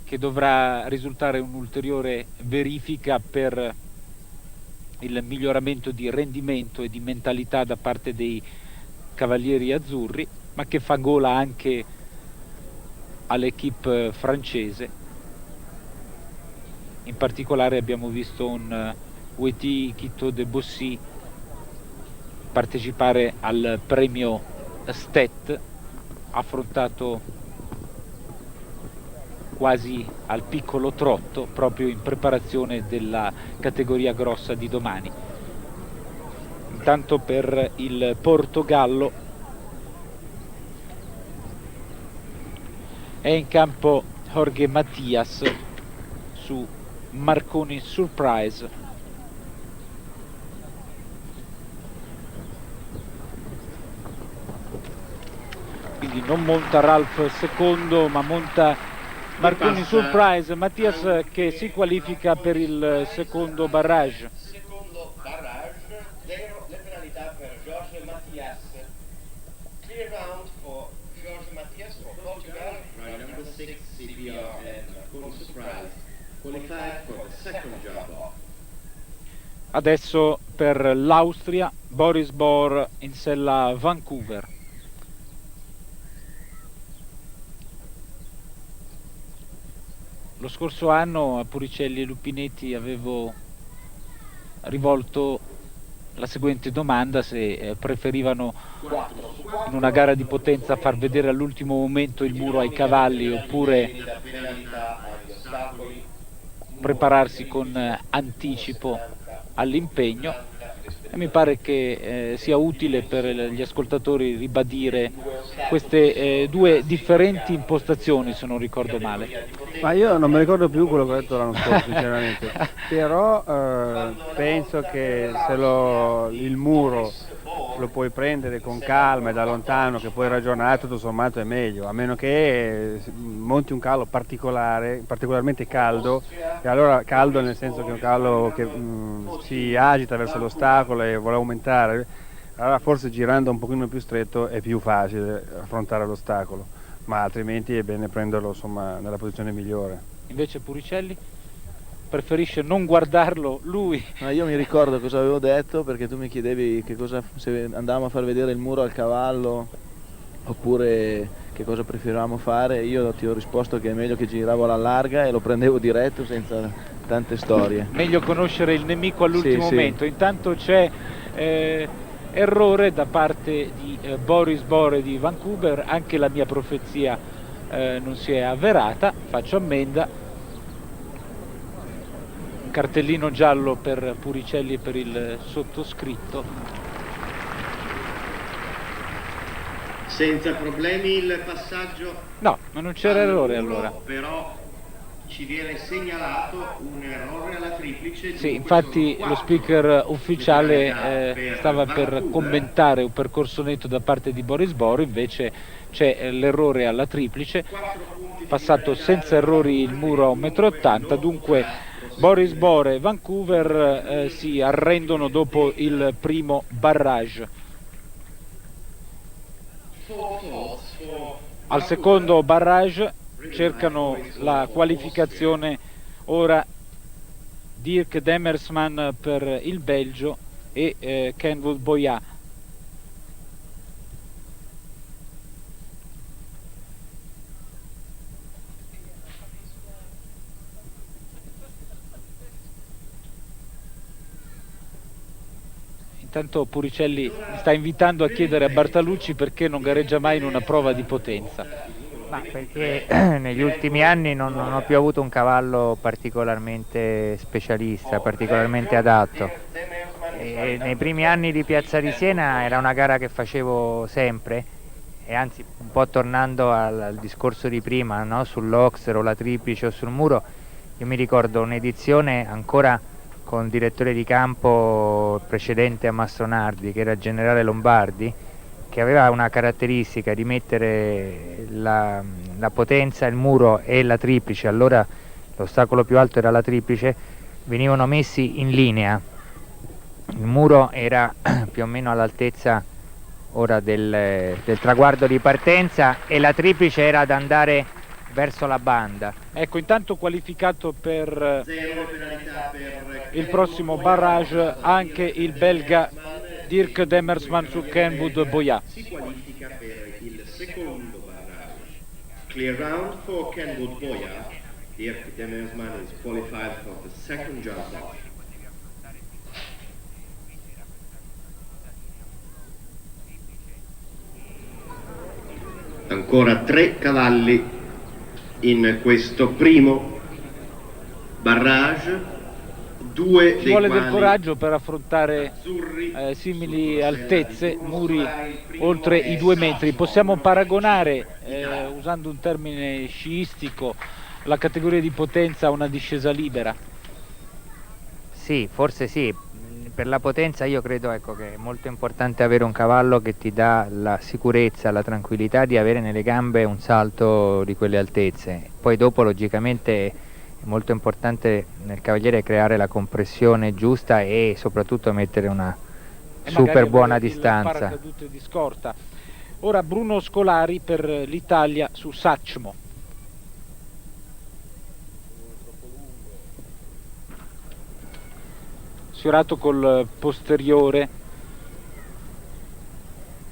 che dovrà risultare un'ulteriore verifica per il miglioramento di rendimento e di mentalità da parte dei cavalieri azzurri, ma che fa gola anche all'equipe francese. In particolare abbiamo visto un Weti Quito de Bossy partecipare al premio Stet, affrontato quasi al piccolo trotto proprio in preparazione della categoria grossa di domani. Intanto per il Portogallo è in campo Jorge Matias su Marconi Surprise. Quindi non monta Ralph secondo, ma monta Marconi Surprise. Mattias che si qualifica per il secondo barrage. Secondo barrage, le penalità per Jorge Matias. Clear round for Jorge Matias for Portugal. Right, number 6 CPR and Marconi Surprise. Qualified for the second job. Adesso per l'Austria Boris Bohr in sella Vancouver. Lo scorso anno a Puricelli e Lupinetti avevo rivolto la seguente domanda: se preferivano in una gara di potenza far vedere all'ultimo momento il muro ai cavalli oppure prepararsi con anticipo all'impegno. E mi pare che sia utile per gli ascoltatori ribadire queste due differenti impostazioni, se non ricordo male. Ma io non mi ricordo più quello che ho detto l'anno scorso, sinceramente. Però penso che se il muro lo puoi prendere con calma e da lontano, che puoi ragionare, tutto sommato è meglio, a meno che monti un cavallo particolarmente caldo, e allora caldo nel senso che è un cavallo che si agita verso l'ostacolo e vuole aumentare, allora forse girando un pochino più stretto è più facile affrontare l'ostacolo, ma altrimenti è bene prenderlo insomma nella posizione migliore. Invece Puricelli preferisce non guardarlo lui. Ma io mi ricordo cosa avevo detto, perché tu mi chiedevi se andavamo a far vedere il muro al cavallo oppure che cosa preferivamo fare. Io ti ho risposto che è meglio che giravo alla larga e lo prendevo diretto senza tante storie. Meglio conoscere il nemico all'ultimo momento. Sì. Intanto c'è errore da parte di Boris Bohr di Vancouver, anche la mia profezia non si è avverata, faccio ammenda. Cartellino giallo per Puricelli e per il sottoscritto. Senza problemi il passaggio. No, ma non c'era errore allora. Però ci viene segnalato un errore alla triplice. Sì, infatti lo speaker ufficiale stava per commentare un percorso netto da parte di Boris Bohr, invece c'è l'errore alla triplice, passato senza errori il muro a 1,80 m, dunque Boris Bohr e Vancouver si arrendono dopo il primo barrage. Al secondo barrage cercano la qualificazione ora Dirk Demersman per il Belgio e Kenwood Boyat. Intanto Puricelli mi sta invitando a chiedere a Bartalucci perché non gareggia mai in una prova di potenza. Ma perché negli ultimi anni non ho più avuto un cavallo particolarmente specialista, particolarmente adatto. E nei primi anni di Piazza di Siena era una gara che facevo sempre, e anzi un po' tornando al discorso di prima, no? Sull'Oxer o la triplice o sul muro, io mi ricordo un'edizione ancora con il direttore di campo precedente a Mastronardi, che era il generale Lombardi, che aveva una caratteristica di mettere la potenza, il muro e la triplice, allora l'ostacolo più alto era la triplice, venivano messi in linea. Il muro era più o meno all'altezza ora del traguardo di partenza e la triplice era ad andare verso la banda. Ecco, intanto qualificato per Zero penalità per il prossimo barrage anche il belga Dirk Demersman su Kenwood Boyat. si qualifica per il secondo barrage. Clear round for Kenwood Boyat. Dirk Demersman is qualified for the second jump off. Ancora 3 cavalli in questo primo barrage, 2 Ci dei vuole quali del coraggio per affrontare azzurri simili altezze, muri oltre i 2 metri. Possiamo paragonare, usando un termine sciistico, la categoria di potenza a una discesa libera? Sì, forse sì. Per la potenza io credo, ecco, che è molto importante avere un cavallo che ti dà la sicurezza, la tranquillità di avere nelle gambe un salto di quelle altezze. Poi dopo logicamente è molto importante nel cavaliere creare la compressione giusta e soprattutto mettere una super buona distanza. Il paracadute di scorta. Ora Bruno Scolari per l'Italia su Sacmo. Sfiorato col posteriore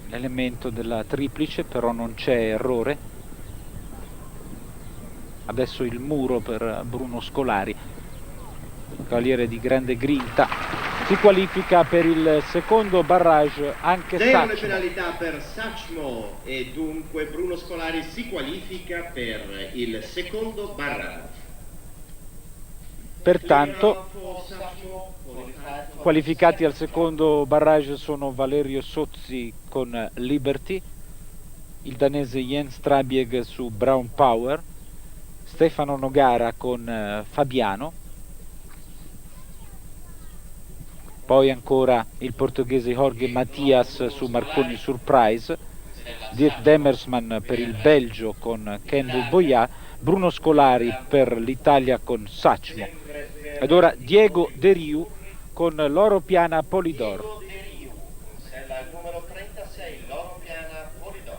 l'elemento della triplice, però non c'è errore. Adesso il muro per Bruno Scolari, cavaliere di grande grinta, si qualifica per il secondo barrage anche zero le Sacmo. penalità per Sacmo e dunque Bruno Scolari si qualifica per il secondo barrage. Pertanto qualificati al secondo barrage sono Valerio Sozzi con Liberty, il danese Jens Trabieg su Brown Power, Stefano Nogara con Fabiano, poi ancora il portoghese Jorge Matias su Marconi Surprise, Dirk Demersman per il Belgio con Kenwood Boyat, Bruno Scolari per l'Italia con Sacmo. Ed ora Diego De Riu con l'Oro Piana Polidor. Numero 36, l'Oro Piana Polidor.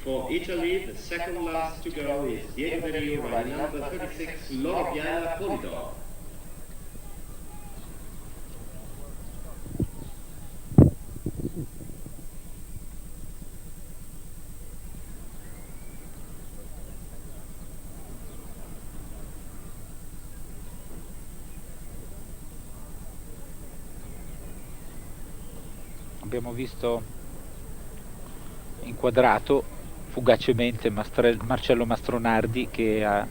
For Italy, the second last to go is Diego De Rio, riding number 36, Loro Piana Polidor. Abbiamo visto inquadrato fugacemente Marcello Mastronardi, che ha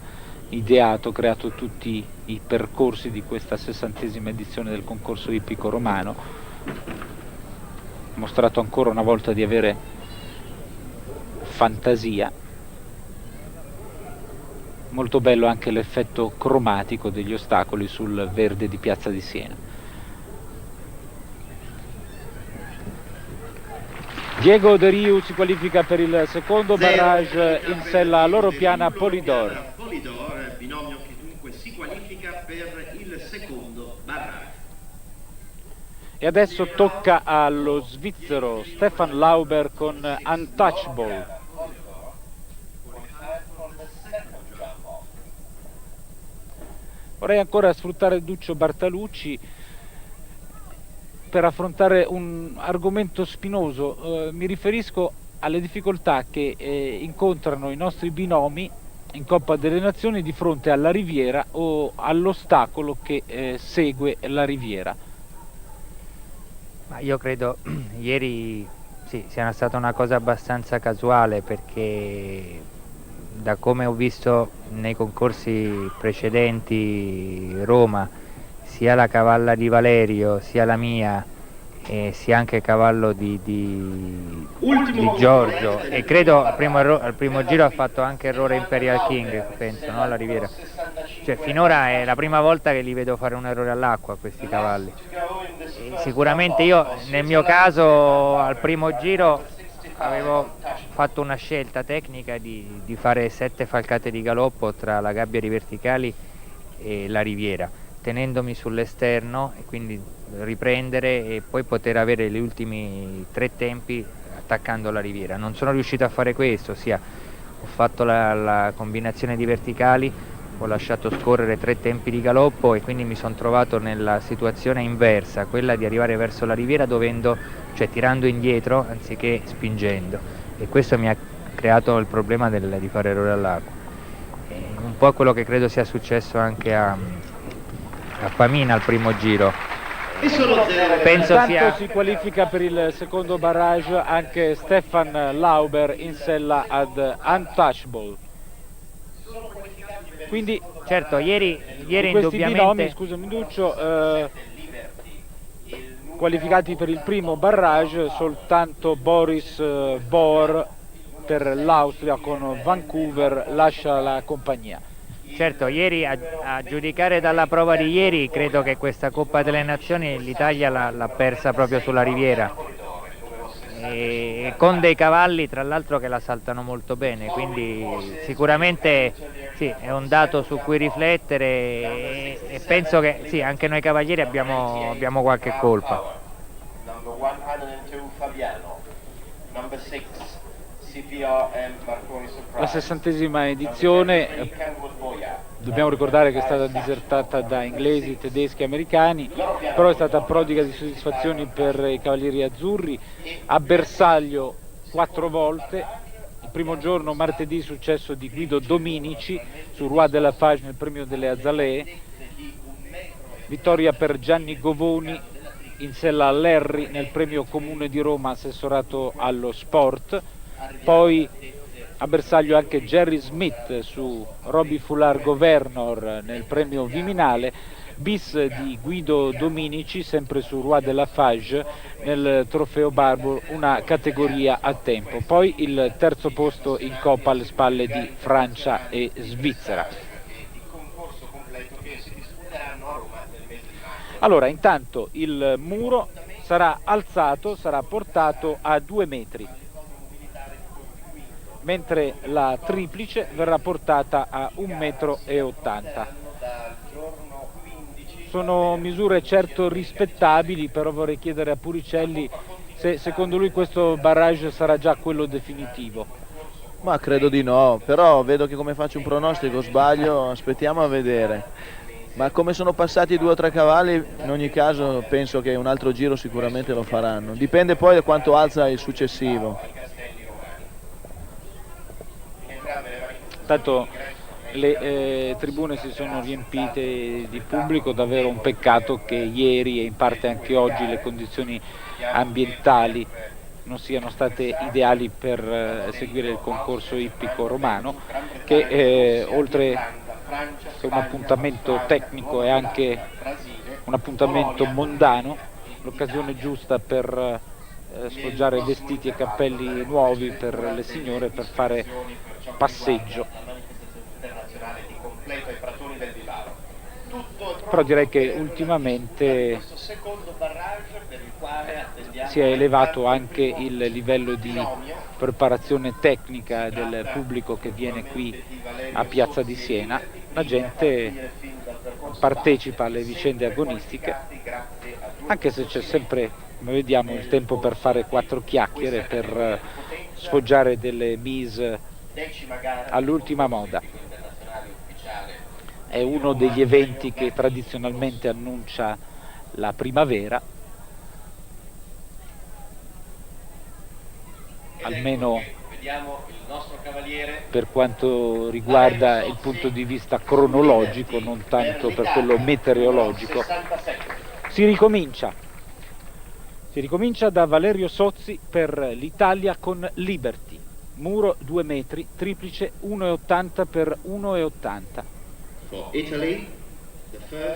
ideato, creato tutti i percorsi di questa 60ª edizione del concorso ippico romano. Ha mostrato ancora una volta di avere fantasia. Molto bello anche l'effetto cromatico degli ostacoli sul verde di Piazza di Siena. Diego De Riu si qualifica per il secondo barrage in sella all'Oro Piana Polidor. Polidor, binomio che dunque si qualifica per il secondo barrage. E adesso tocca allo svizzero Stefan Lauber con Untouchable. Vorrei ancora sfruttare Duccio Bartalucci per affrontare un argomento spinoso. Mi riferisco alle difficoltà che incontrano i nostri binomi in Coppa delle Nazioni di fronte alla riviera o all'ostacolo che segue la riviera. Ma io credo ieri sì, sia stata una cosa abbastanza casuale, perché da come ho visto nei concorsi precedenti Roma, sia la cavalla di Valerio, sia la mia, e sia anche il cavallo di Giorgio, e credo al primo giro ha fatto anche errore Imperial King, penso, no? Alla riviera. Cioè, finora è la prima volta che li vedo fare un errore all'acqua questi cavalli. E sicuramente io nel mio caso al primo giro avevo fatto una scelta tecnica di fare 7 falcate di galoppo tra la gabbia di verticali e la riviera, tenendomi sull'esterno, e quindi riprendere e poi poter avere gli ultimi 3 tempi attaccando la riviera. Non sono riuscito a fare questo, ossia ho fatto la combinazione di verticali, ho lasciato scorrere 3 tempi di galoppo e quindi mi sono trovato nella situazione inversa, quella di arrivare verso la riviera cioè tirando indietro anziché spingendo, e questo mi ha creato il problema di fare errore all'acqua. Un po' quello che credo sia successo anche a Pamina al primo giro. Penso Intanto si qualifica per il secondo barrage anche Stefan Lauber in sella ad Untouchable. Quindi certo, ieri questi indubbiamente binomi, scusami Duccio, qualificati per il primo barrage soltanto Boris Bohr per l'Austria con Vancouver lascia la compagnia. Certo, ieri a giudicare dalla prova di ieri credo che questa Coppa delle Nazioni l'Italia l'ha persa proprio sulla riviera, e con dei cavalli tra l'altro che la saltano molto bene, quindi sicuramente sì, è un dato su cui riflettere, e penso che sì, anche noi cavalieri abbiamo qualche colpa. La 60ª edizione, dobbiamo ricordare che è stata disertata da inglesi, tedeschi e americani, però è stata prodiga di soddisfazioni per i cavalieri azzurri. A bersaglio 4 volte, il primo giorno martedì successo di Guido Dominici su Roi de la Fage nel premio delle Azalee, vittoria per Gianni Govoni in sella all'Herri nel premio comune di Roma assessorato allo sport. Poi a bersaglio anche Jerry Smith su Robbie Foulard Governor nel premio Viminale, bis di Guido Dominici sempre su Roi de la Fage nel trofeo Barbour, una categoria a tempo. Poi il terzo posto in Coppa alle spalle di Francia e Svizzera. Allora, intanto il muro sarà alzato, sarà portato a 2 metri, mentre la triplice verrà portata a 1,80 m. Sono misure certo rispettabili, però vorrei chiedere a Puricelli se secondo lui questo barrage sarà già quello definitivo. Ma credo di no, però vedo che come faccio un pronostico sbaglio, aspettiamo a vedere. Ma come sono passati 2 o 3 cavalli, in ogni caso penso che un altro giro sicuramente lo faranno. Dipende poi da quanto alza il successivo. Tanto le tribune si sono riempite di pubblico, davvero un peccato che ieri e in parte anche oggi le condizioni ambientali non siano state ideali per seguire il concorso ippico romano, che oltre che un appuntamento tecnico è anche un appuntamento mondano, l'occasione giusta per sfoggiare vestiti e cappelli nuovi per le signore, per fare passeggio. Però direi che ultimamente si è elevato anche il livello di preparazione tecnica del pubblico che viene qui a Piazza di Siena. La gente partecipa alle vicende agonistiche, anche se c'è sempre, come vediamo, il tempo per fare 4 chiacchiere, per sfoggiare delle mise all'ultima moda. È uno degli eventi che tradizionalmente annuncia la primavera, almeno per quanto riguarda il punto di vista cronologico, non tanto per quello meteorologico. Si ricomincia da Valerio Sozzi per l'Italia con Liberty, muro 2 metri, triplice 1,80 per 1,80.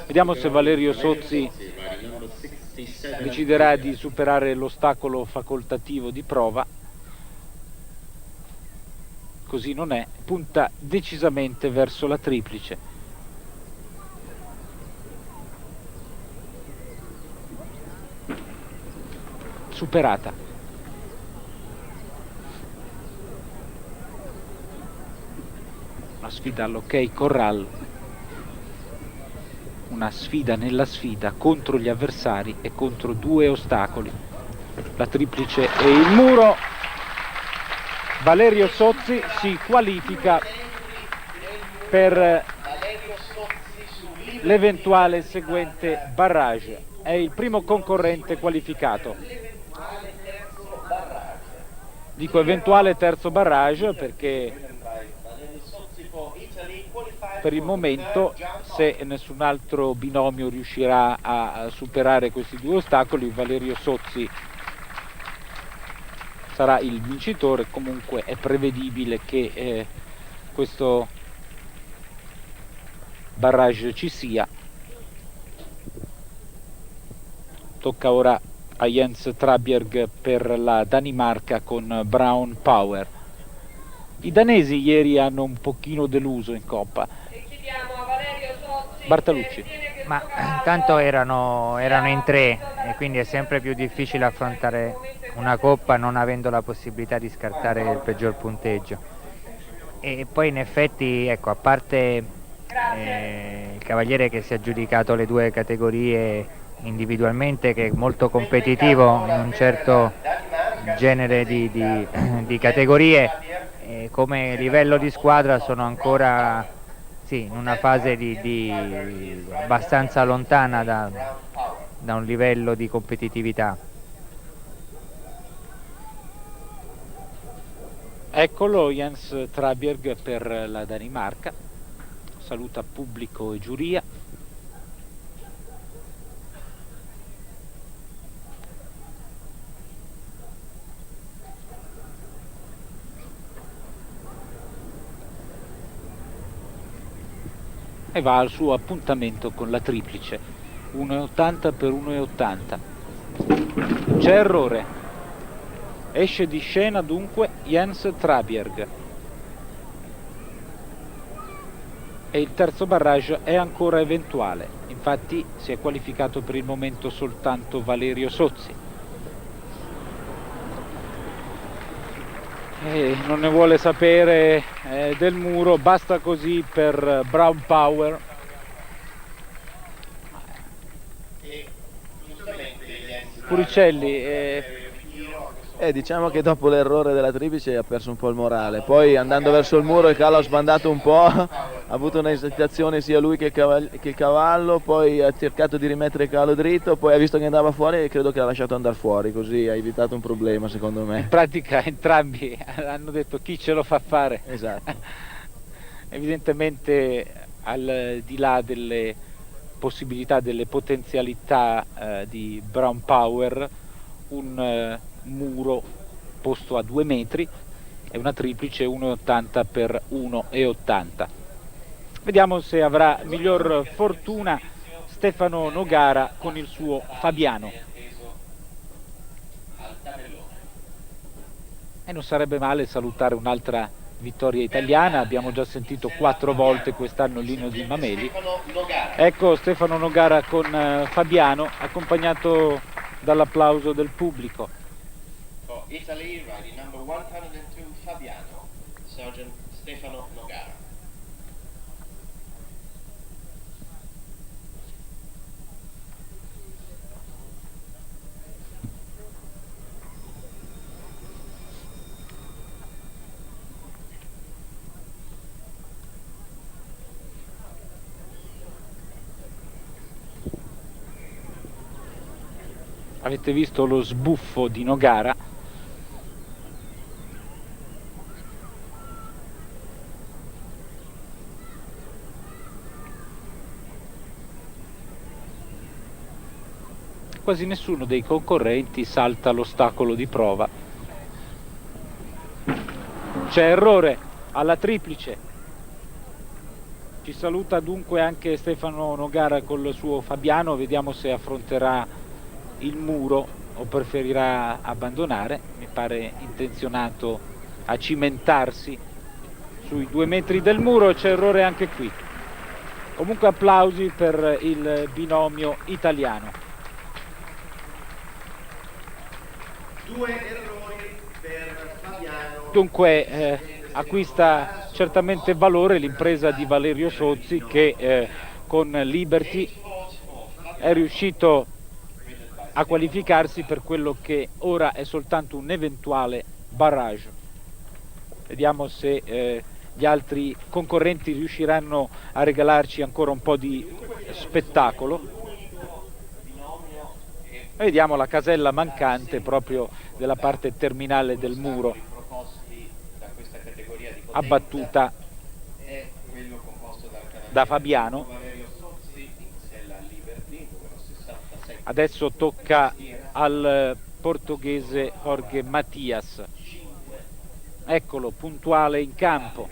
Vediamo se Valerio Sozzi deciderà di superare l'ostacolo facoltativo di prova. Così non è, punta decisamente verso la triplice. Superata. Una sfida all'ok corral, una sfida nella sfida contro gli avversari e contro 2 ostacoli. La triplice e il muro Valerio Sozzi si qualifica per l'eventuale seguente barrage. È il primo concorrente qualificato. Dico eventuale terzo barrage perché per il momento, se nessun altro binomio riuscirà a superare questi due ostacoli, Valerio Sozzi sarà il vincitore. Comunque è prevedibile che questo barrage ci sia. Tocca ora a Jens Trabjerg per la Danimarca con Brown Power. I danesi ieri hanno un pochino deluso in Coppa. Bartalucci. Ma intanto erano in tre e quindi è sempre più difficile affrontare una Coppa non avendo la possibilità di scartare il peggior punteggio. E poi in effetti, ecco, a parte il cavaliere che si è aggiudicato le due categorie individualmente, che è molto competitivo in un certo genere di categorie, come livello di squadra sono ancora in una fase abbastanza lontana da un livello di competitività. Eccolo Jens Trabjerg per la Danimarca, saluta pubblico e giuria. E va al suo appuntamento con la triplice, 1,80 per 1,80. C'è errore, esce di scena dunque Jens Trabjerg e il terzo barrage è ancora eventuale. Infatti si è qualificato per il momento soltanto Valerio Sozzi. Non ne vuole sapere del muro, basta così per Brown Power. Puricelli, diciamo che dopo l'errore della triplice ha perso un po' il morale, poi andando verso il muro il cavallo ha sbandato un po', ha avuto un'esitazione sia lui che il cavallo, poi ha cercato di rimettere il cavallo dritto, poi ha visto che andava fuori e credo che l'ha lasciato andare fuori, così ha evitato un problema secondo me. In pratica entrambi hanno detto chi ce lo fa fare. Esatto. Evidentemente al di là delle possibilità, delle potenzialità di Brown Power, un muro posto a 2 metri e una triplice 1,80 per 1,80. Vediamo se avrà miglior fortuna Stefano Nogara con il suo Fabiano. E non sarebbe male salutare un'altra vittoria italiana, abbiamo già sentito 4 volte quest'anno l'inno di Mameli. Ecco Stefano Nogara con Fabiano, accompagnato dall'applauso del pubblico. Italy, riding number 102 Fabiano, Sergeant Stefano Nogara. Avete visto lo sbuffo di Nogara? Quasi nessuno dei concorrenti salta l'ostacolo di prova. C'è errore alla triplice. Ci saluta dunque anche Stefano Nogara col suo Fabiano, vediamo se affronterà il muro o preferirà abbandonare. Mi pare intenzionato a cimentarsi sui 2 metri del muro. C'è errore anche qui. Comunque applausi per il binomio italiano. 2 errori per Fabiano. Dunque acquista certamente valore l'impresa di Valerio Sozzi che con Liberty è riuscito a qualificarsi per quello che ora è soltanto un eventuale barrage. Vediamo se gli altri concorrenti riusciranno a regalarci ancora un po' di spettacolo. Vediamo la casella mancante proprio della parte terminale del muro, abbattuta da Fabiano. Adesso tocca al portoghese Jorge Matias. Eccolo, puntuale in campo.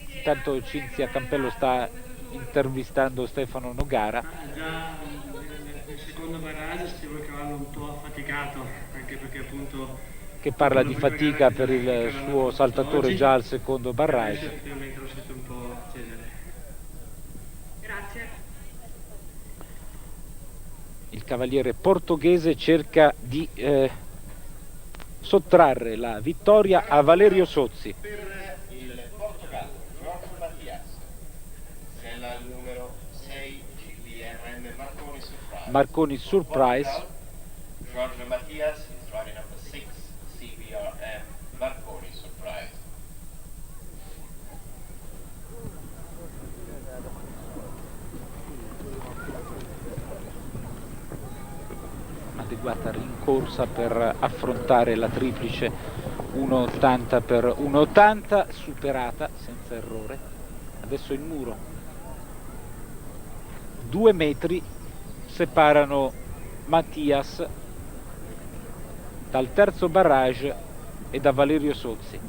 Intanto Cinzia Campello sta intervistando Stefano Nogara. Già nel secondo barrage sentivo il cavallo un po' affaticato, anche perché appunto... Che parla di fatica per il suo saltatore già al secondo barrage. Effettivamente lo sento un po' cedere. Grazie. Il cavaliere portoghese cerca di sottrarre la vittoria a Valerio Sozzi. Per il Portogallo, Jorge Matias, sella numero 6 GBRM Marconi Surprise. Marconi Surprise. Jorge Matias is riding number 6 CBRM Marconi Surprise. Adeguata rincorsa per affrontare la triplice 1,80 per 1,80, superata senza errore. Adesso il muro. 2 metri separano Mattias dal terzo barrage e da Valerio Sozzi.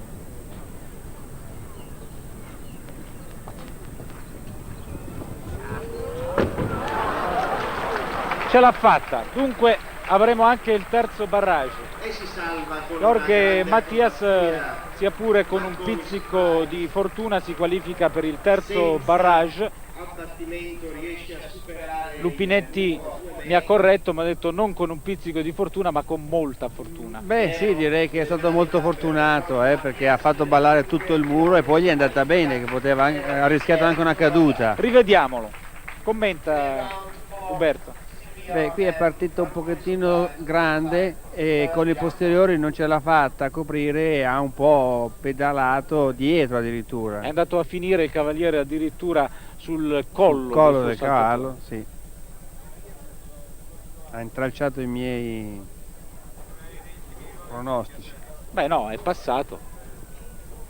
Ce l'ha fatta, dunque avremo anche il terzo barrage. E si salva con Jorge una grande Matias, acrobatia. sia pure con un pizzico di fortuna, si qualifica per il terzo Senza barrage. abbattimento riesce a superare Lupinetti mi ha corretto, mi ha detto non con un pizzico di fortuna ma con molta fortuna. Beh sì, direi che è stato molto fortunato, perché ha fatto ballare tutto il muro e poi gli è andata bene, che ha rischiato anche una caduta. Rivediamolo, commenta Uberto. Beh, qui è partito un pochettino grande e con i posteriori non ce l'ha fatta a coprire e ha un po' pedalato dietro addirittura. È andato a finire il cavaliere addirittura sul collo, Collo del del suo cavallo, saltatore. sì. Ha intralciato i miei pronostici. Beh no, è passato.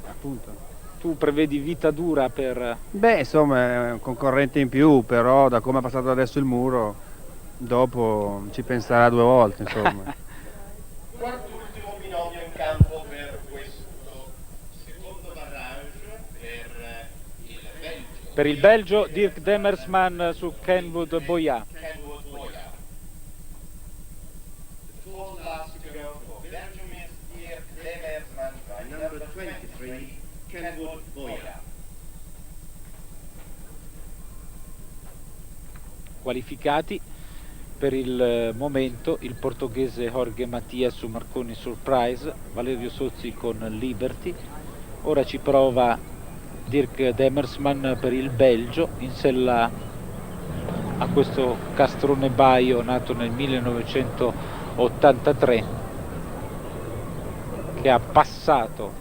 Appunto. Tu prevedi vita dura per... Beh, insomma, è un concorrente in più, però da come è passato adesso il muro, dopo ci penserà 2 volte, insomma. Quart'ultimo binomio in campo per questo secondo barrage per il Belgio. Per il Belgio Dirk Demersman su Kenwood Boyà. Kenwood Boyà. The fourth last to go for Belgium is Dirk Demersman, riding Number 23, Kenwood Boyà. Qualificati per il momento il portoghese Jorge Matias su Marconi Surprise, Valerio Sozzi con Liberty. Ora ci prova Dirk Demersman per il Belgio in sella a questo castrone baio nato nel 1983, che ha passato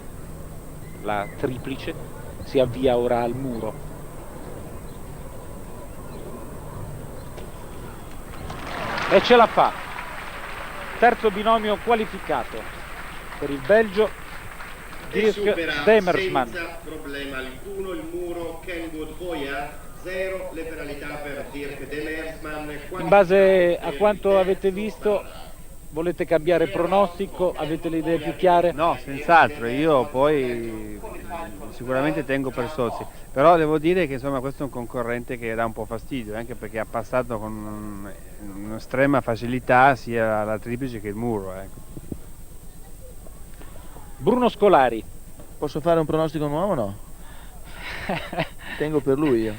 la triplice, si avvia ora al muro. E ce la fa, terzo binomio qualificato per il Belgio, E supera Dirk Demersman. senza problema alcuno il muro Kenwood Boyà, 0 le penalità per Dirk Demersman. In base a quanto avete visto, volete cambiare pronostico? Avete le idee più chiare? No, senz'altro, io poi sicuramente tengo per Sozzi, però devo dire che insomma questo è un concorrente che dà un po' fastidio, anche perché ha passato con un'estrema facilità sia la triplice che il muro. Bruno Scolari. Posso fare un pronostico nuovo o no? Tengo per lui io.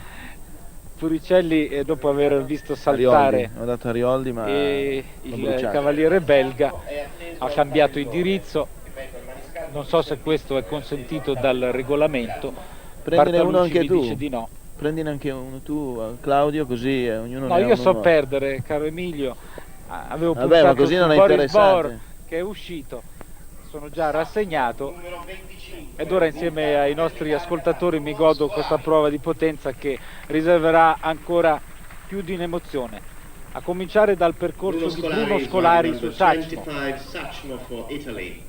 Furicelli, dopo aver visto saltare Arioldi. Ho dato Arioldi, ma e l'ho il bruciato. cavaliere belga, ha cambiato indirizzo. Non so se questo è consentito dal regolamento. Prendine uno Bartolucci anche mi tu. dice di no. Prendine anche uno tu, Claudio, così ognuno No, ne ha io uno so nuovo. perdere, caro Emilio. Avevo Vabbè, ma puntato così su non è Boris interessante. Bor, che è uscito. Sono già rassegnato Numero 25. ed ora insieme ai nostri ascoltatori mi godo questa prova di potenza che riserverà ancora più di un'emozione. A cominciare dal percorso di Bruno Scolari su Sacmo. 25 Sacmo for Italy.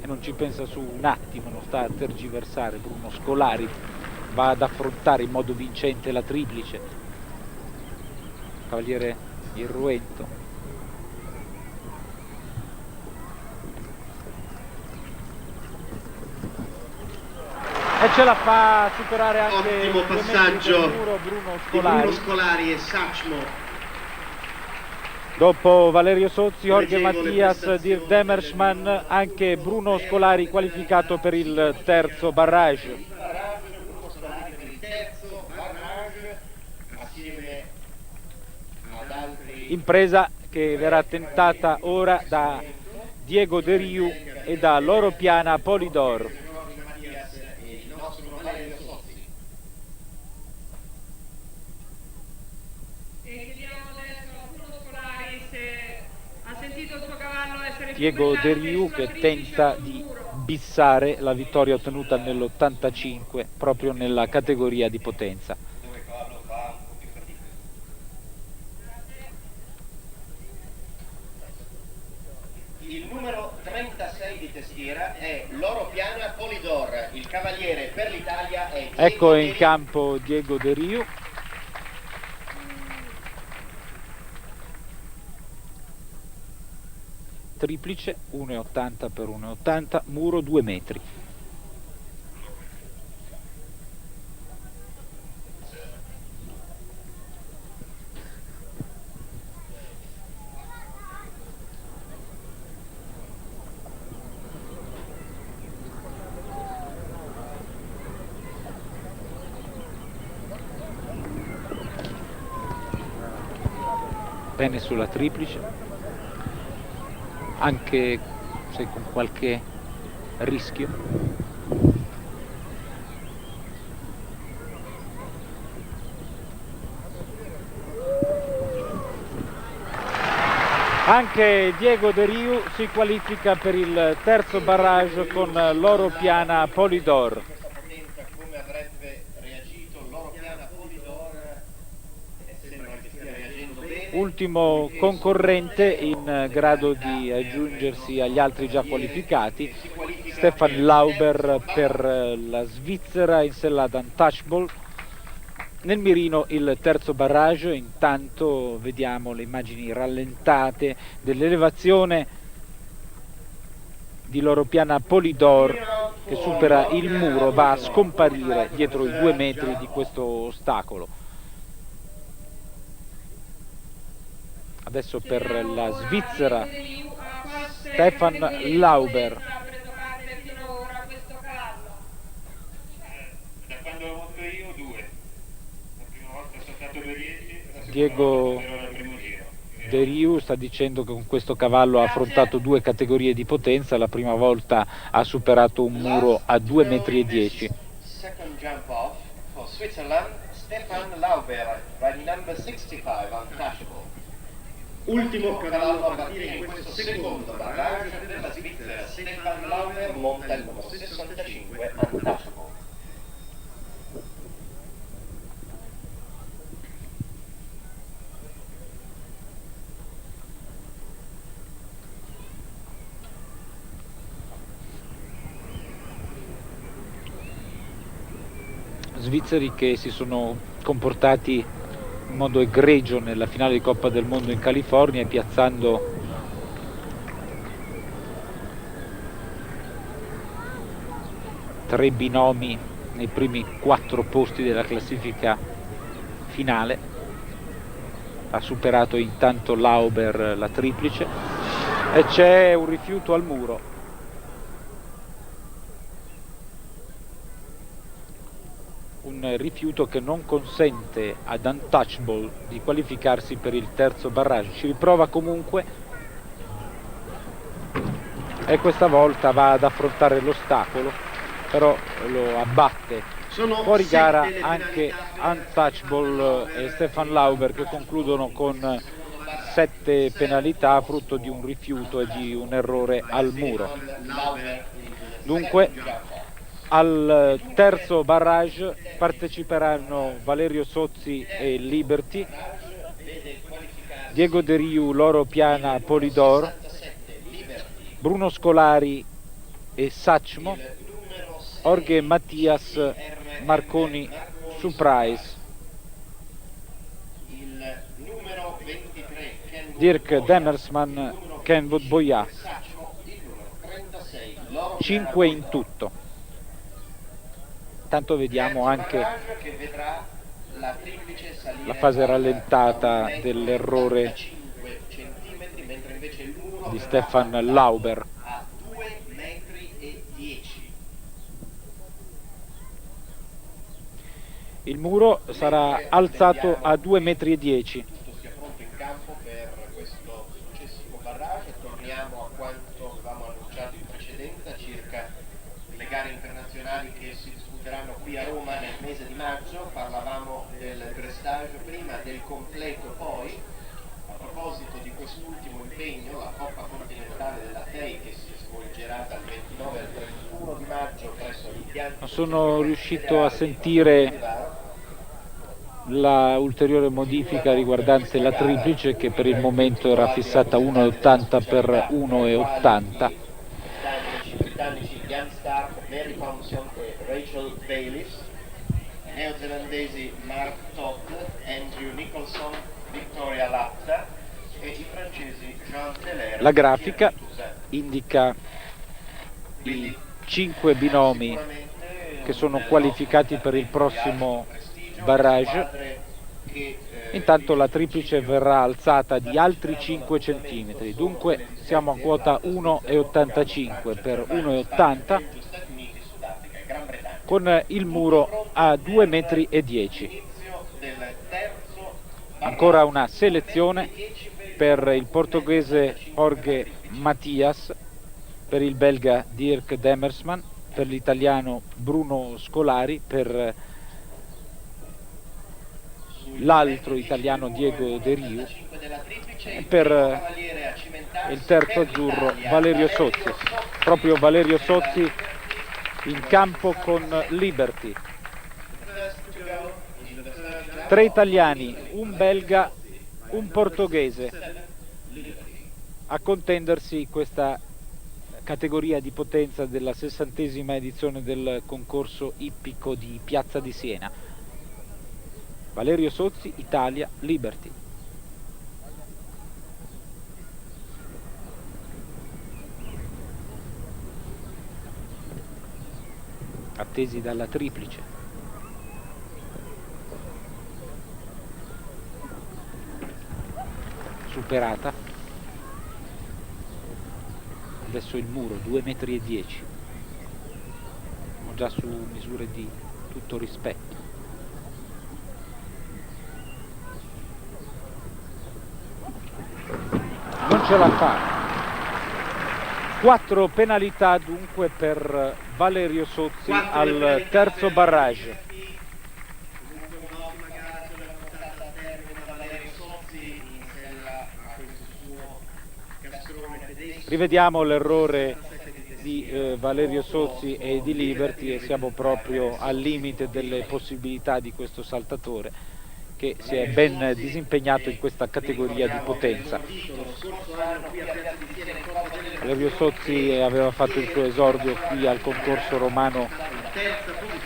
E non ci pensa su un attimo, non sta a tergiversare. Bruno Scolari va ad affrontare in modo vincente la triplice. Cavaliere irruento. E ce la fa superare anche Ottimo 2 metri passaggio del muro Bruno di Bruno Scolari. Scolari e Sacmo. Dopo Valerio Sozzi, Jorge Pregevole Mattias, prestazione Dirk Demersman, anche Bruno Scolari qualificato per il terzo barrage. Bruno Scolari per il terzo barrage assieme ad altri Impresa che verrà tentata ora da Diego De Riu e da Loro Piana Polidor. Jorge Mattias e il nostro Valerio Sozzi. E chiediamo adesso a Bruno Scolari se ha sentito il suo cavallo essere più Diego De brillante Riu sulla che triplice tenta sul di muro. bissare la vittoria ottenuta nell'85 proprio nella categoria di potenza. Dove il cavallo fa un po' più fatica. Il numero 36 di testiera è Loro Piana Polidor, il cavaliere per l'Italia è Diego Ecco De in Riu. campo Diego De Riu. Triplice 1,80 per 1,80, muro 2 metri. Bene sulla triplice, anche se con qualche rischio. Anche Diego De Riu si qualifica per il terzo barrage con Loro Piana Polidor. Questa potenza come avrebbe reagito Loro Piana Polidor, sembra che stia reagendo bene. Ultimo concorrente in grado di aggiungersi agli altri già qualificati, Stefan Lauber per la Svizzera in sella ad Untouchable. Nel mirino il terzo barrage, intanto vediamo le immagini rallentate dell'elevazione di Loro Piana Polidor che supera il muro, va a scomparire dietro i 2 metri di questo ostacolo. Adesso per la Svizzera Stefan Lauber. Da quando ho montato io 2. La prima volta ho saltato 2,10. Diego De Riu sta dicendo che con questo cavallo ha affrontato 2 categorie di potenza, la prima volta ha superato un muro a 2,10 metri. Second jump off for Switzerland, Stefan Lauber, riding number 65 Untouchable. Ultimo cavallo a partire in questo secondo barrage della Svizzera, Stefan Lauber monta il numero 65 Untouchable. Svizzeri che si sono comportati in modo egregio nella finale di Coppa del Mondo in California, piazzando tre binomi nei primi 4 posti della classifica finale. Ha superato intanto Lauber la triplice e c'è un rifiuto al muro. Un rifiuto che non consente ad Untouchable di qualificarsi per il terzo barrage. Ci riprova comunque e questa volta va ad affrontare l'ostacolo, però lo abbatte. Fuori gara anche Untouchable e Stefan Lauber, che concludono con 7 penalità frutto di un rifiuto e di un errore al muro. Dunque al terzo barrage parteciperanno Valerio Sozzi e Liberty, Diego De Riu, Loro Piana, Polidor, Bruno Scolari e Sacmo, Jorge Mattias, Marconi, Surprise, Dirk Demersman, Kenwood Boyà. 5 in tutto. Tanto vediamo anche la fase rallentata dell'errore di Stefan Lauber. Il muro sarà alzato a 2,10 metri. Sia pronto in campo per questo successivo barrage. Torniamo a quanto avevamo annunciato in precedenza circa le gare internazionali che si disputeranno qui a Roma nel mese di maggio. Parlavamo del dressage prima, del completo poi. A proposito di quest'ultimo impegno, la Coppa Continentale della FEI, che si svolgerà dal 29 al 31 di maggio presso gli impianti. Non sono riuscito a sentire la ulteriore modifica riguardante la triplice, che per il momento era fissata 1,80 per 1,80. Britannici Jan Stark, Mary Thompson e Rachel Bayliss, neozelandesi Mark Todd, Andrew Nicholson, Victoria Latta e i francesi Jean Teller. La grafica indica i 5 binomi che sono qualificati per il prossimo barrage. Intanto la triplice verrà alzata di altri 5 centimetri, dunque siamo a quota 1,85 per 1,80 con il muro a 2,10 metri. Ancora una selezione per il portoghese Jorge Mattias, per il belga Dirk Demersman, per l'italiano Bruno Scolari, per l'altro italiano Diego De Riu e per il terzo azzurro Valerio Sozzi. Proprio Valerio Sozzi in campo con Liberty. 3 italiani, un belga, un portoghese a contendersi questa categoria di potenza della 60ª edizione del concorso ippico di Piazza di Siena. Valerio Sozzi, Italia, Liberty. Attesi dalla triplice. Superata. Adesso il muro, 2,10 metri. Siamo già su misure di tutto rispetto. Non ce la fa. 4 penalità dunque per Valerio Sozzi al terzo barrage. Rivediamo l'errore di Valerio Sozzi e di Liberty e siamo proprio al limite delle possibilità di questo saltatore, che si è ben disimpegnato in questa categoria di potenza. Valerio Sozzi aveva fatto il suo esordio qui al concorso romano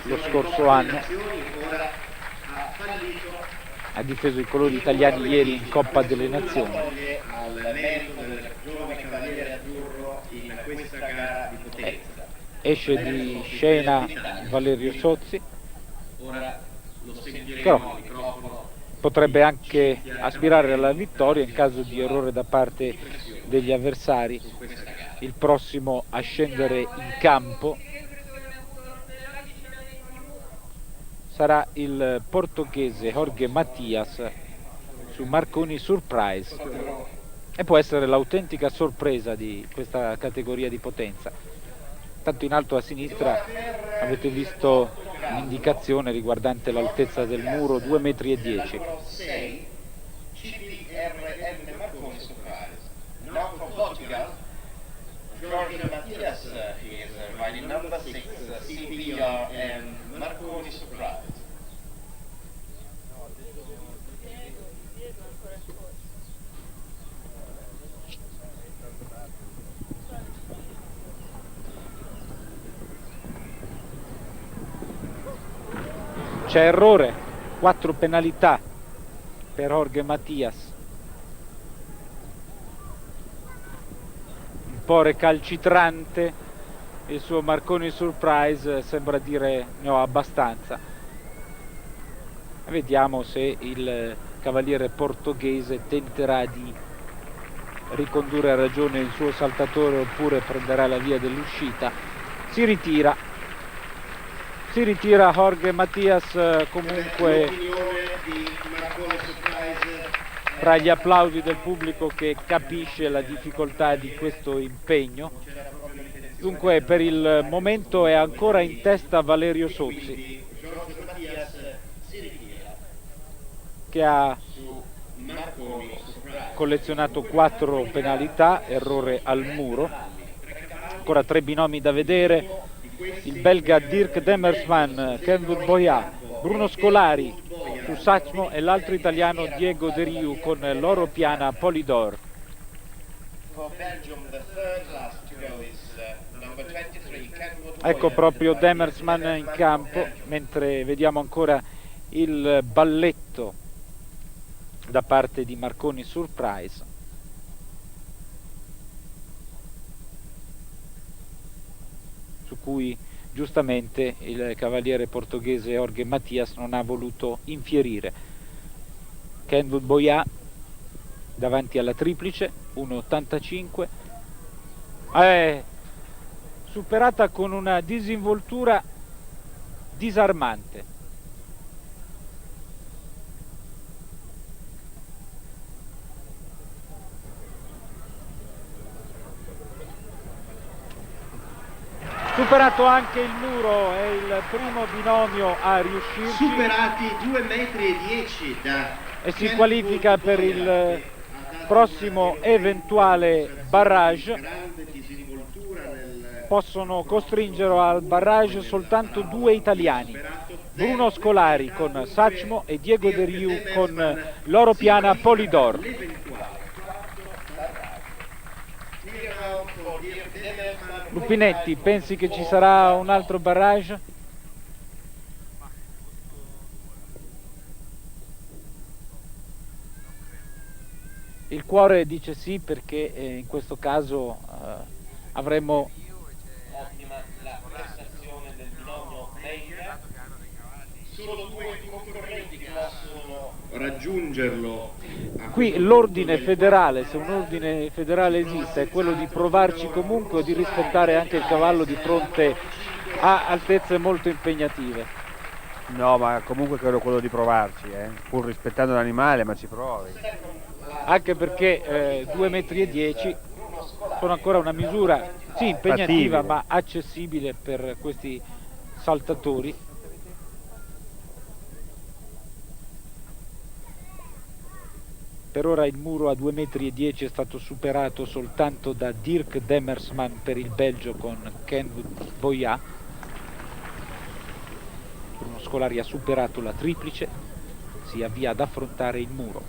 lo scorso anno, ha difeso i colori italiani ieri in Coppa delle Nazioni. Esce di scena Valerio Sozzi, però potrebbe anche aspirare alla vittoria in caso di errore da parte degli avversari. Il prossimo a scendere in campo sarà il portoghese Jorge Mattias su Marconi Surprise e può essere l'autentica sorpresa di questa categoria di potenza. Tanto in alto a sinistra avete visto l'indicazione riguardante l'altezza del muro, 2,10 m. 6, CPRM Marconi Surprise. Now from Portugal, Jorge Matias is riding number 6, CPRM Marconi Surprise. C'è errore, 4 penalità per Jorge Matias. Un po' recalcitrante il suo Marconi Surprise, sembra dire ne ho abbastanza. Vediamo se il cavaliere portoghese tenterà di ricondurre a ragione il suo saltatore oppure prenderà la via dell'uscita. Si ritira Jorge Matias, comunque tra gli applausi del pubblico che capisce la difficoltà di questo impegno. Dunque per il momento è ancora in testa Valerio Sozzi, che ha collezionato 4 penalità, errore al muro. Ancora 3 binomi da vedere: il belga Dirk Demersman, Kenwood Boyà, Bruno Scolari su Sachmo e l'altro italiano Diego De Riu con l'oro piana Polydor. Ecco proprio Demersman in campo, mentre vediamo ancora il balletto da parte di Marconi Surprise. Su cui giustamente il cavaliere portoghese Jorge Matias non ha voluto infierire. Kenwood Boyà davanti alla triplice, 1,85, superata con una disinvoltura disarmante. Superato anche il muro, è il primo binomio a riuscirci. Superati 2,10 m da e si qualifica per il prossimo eventuale barrage. Possono costringere al barrage soltanto 2 italiani: Bruno Scolari con Sachmo e Diego De Riu con l'oro piana Polydor. Lupinetti, pensi che ci sarà un altro barrage? Il cuore dice sì, perché in questo caso avremo ottima la prestazione del binomio Meyer. Solo 2 concorrenti che possono raggiungerlo. Qui l'ordine federale, se un ordine federale esiste, è quello di provarci comunque o di rispettare anche il cavallo di fronte a altezze molto impegnative. No, ma comunque credo quello di provarci, pur rispettando l'animale, ma ci provi. Anche perché 2,10 m sono ancora una misura sì impegnativa, fattibile, ma accessibile per questi saltatori. Per ora il muro a 2,10 m è stato superato soltanto da Dirk Demersman per il Belgio con Kenwood Boyà. Bruno Scolari ha superato la triplice, si avvia ad affrontare il muro.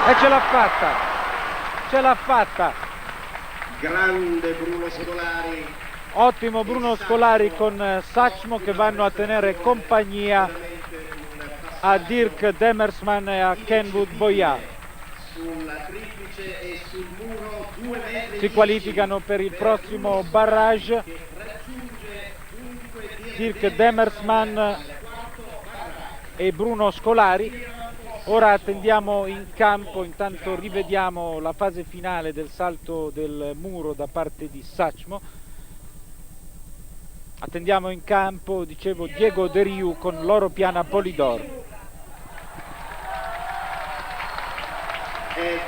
E ce l'ha fatta! Grande Bruno Scolari. Ottimo Bruno Scolari con Sachmo, che vanno a tenere compagnia a Dirk Demersman e a Kenwood Boyà. Sulla triplice e sul muro 2,10 m. Si qualificano per il prossimo barrage Dirk Demersman e Bruno Scolari. Ora attendiamo in campo, intanto rivediamo la fase finale del salto del muro da parte di Sachmo. Attendiamo in campo, dicevo, Diego De Riu con Loro Piana Polidor.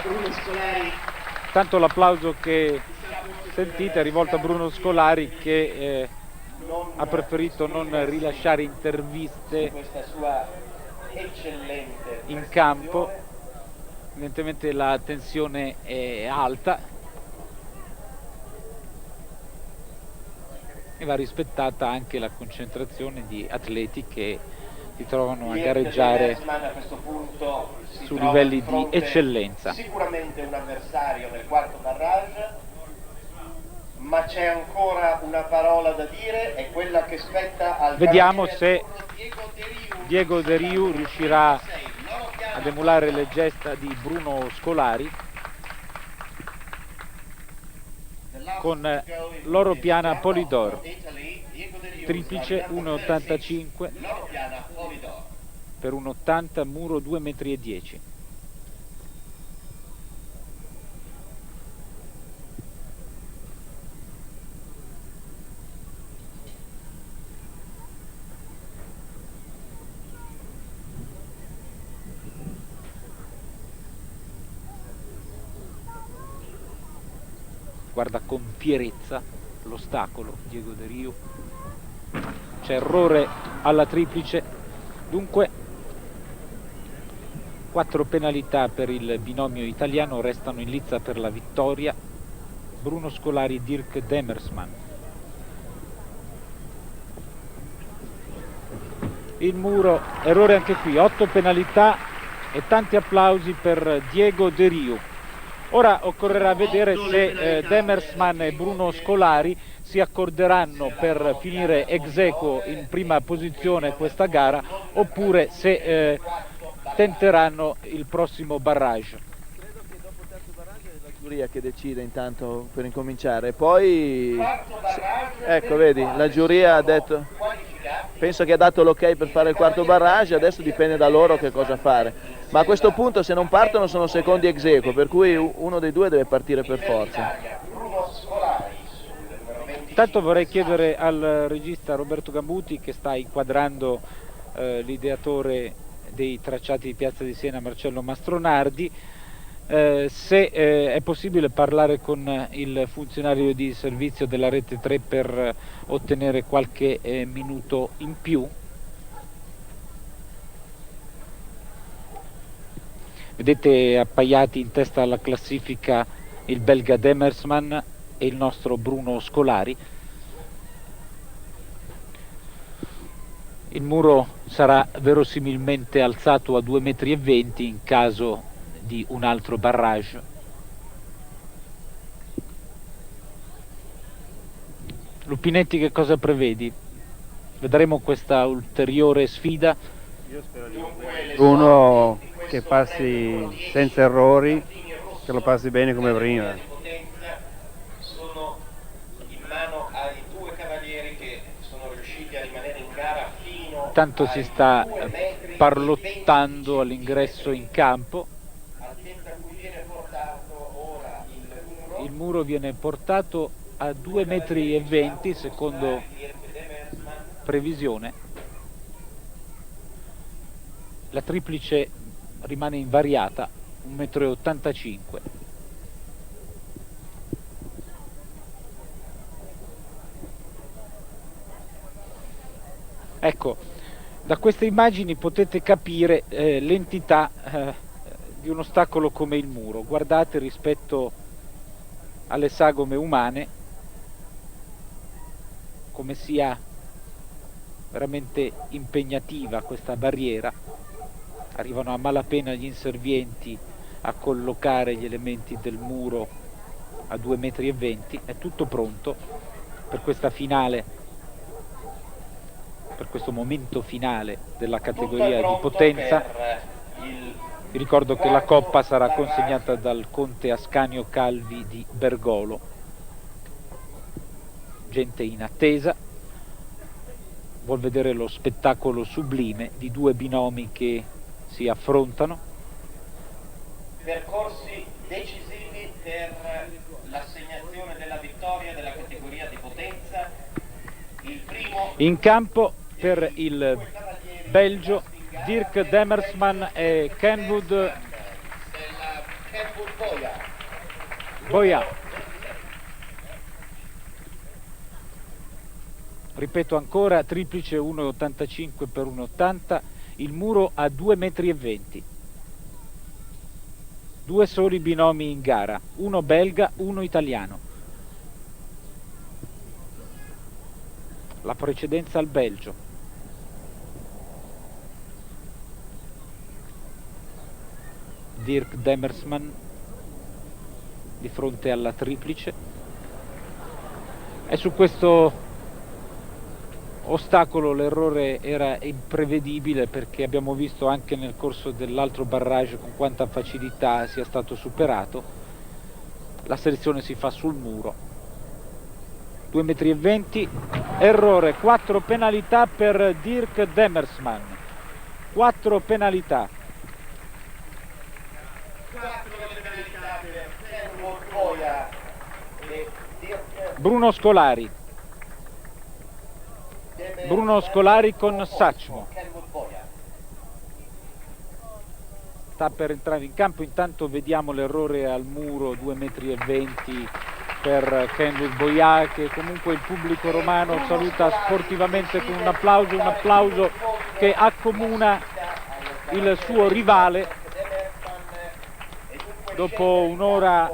Bruno Scolari. Tanto l'applauso che sentite è rivolto a Bruno Scolari, che ha preferito non rilasciare interviste in campo. Evidentemente la tensione è alta e va rispettata anche la concentrazione di atleti che si trovano a gareggiare su livelli di eccellenza. Sicuramente un avversario nel quarto barrage, ma c'è ancora una parola da dire, è quella che spetta al Vediamo se Diego De Riu riuscirà ad emulare le gesta di Bruno Scolari con Loro Piana Polidor, triplice 1,85 per un 80, muro 2,10 metri. Guarda con fierezza l'ostacolo Diego De Riu. C'è errore alla triplice, dunque 4 penalità per il binomio italiano. Restano in lizza per la vittoria Bruno Scolari e Dirk Demersman. Il muro, errore anche qui, 8 penalità e tanti applausi per Diego De Riu. Ora occorrerà vedere se Demersman e Bruno Scolari si accorderanno per finire ex aequo in prima posizione questa gara, oppure se tenteranno il prossimo barrage. Credo che dopo il terzo barrage è la giuria che decide intanto per incominciare. Poi, ecco, vedi, la giuria ha detto, penso che ha dato l'ok per fare il quarto barrage, adesso dipende da loro che cosa fare. Ma a questo punto se non partono sono secondi ex aequo, per cui uno dei due deve partire per forza. Intanto vorrei chiedere al regista Roberto Gambuti, che sta inquadrando l'ideatore dei tracciati di Piazza di Siena, Marcello Mastronardi, se è possibile parlare con il funzionario di servizio della Rete 3 per ottenere qualche minuto in più. Vedete appaiati in testa alla classifica il belga Demersman e il nostro Bruno Scolari. Il muro sarà verosimilmente alzato a 2,20 metri in caso di un altro barrage. Lupinetti, che cosa prevedi? Vedremo questa ulteriore sfida? Io spero di uno che passi senza errori, che lo passi bene come prima. Sono in mano ai due cavalieri che sono riusciti a rimanere in gara fino Tanto si sta parlottando all'ingresso in campo. Il muro viene portato a 2,20 metri secondo previsione. La triplice rimane invariata, 1,85 m. Ecco, da queste immagini potete capire l'entità di un ostacolo come il muro. Guardate rispetto alle sagome umane come sia veramente impegnativa questa barriera. Arrivano a malapena gli inservienti a collocare gli elementi del muro a 2,20 metri. È tutto pronto per questa finale, per questo momento finale della categoria di potenza. Vi ricordo che la coppa sarà consegnata dal conte Ascanio Calvi di Bergolo. Gente in attesa, vuol vedere lo spettacolo sublime di due binomi che si affrontano. Percorsi decisivi per l'assegnazione della vittoria della categoria di potenza. In campo per il Belgio Dirk Demersman e Kenwood Boya. Ripeto ancora, triplice 1,85 per 1,80, il muro a 2,20 m. Due soli binomi in gara, uno belga, uno italiano. La precedenza al Belgio. Dirk Demersman di fronte alla triplice. E su questo ostacolo l'errore era imprevedibile, perché abbiamo visto anche nel corso dell'altro barrage con quanta facilità sia stato superato. La selezione si fa sul muro, 2,20 m, errore, 4 penalità per Dirk Demersman, 4 penalità. Bruno Scolari con Sachmo. Sta per entrare in campo, intanto vediamo l'errore al muro, 2,20 m per Kenwood Boya, che comunque il pubblico romano saluta sportivamente con un applauso che accomuna il suo rivale dopo un'ora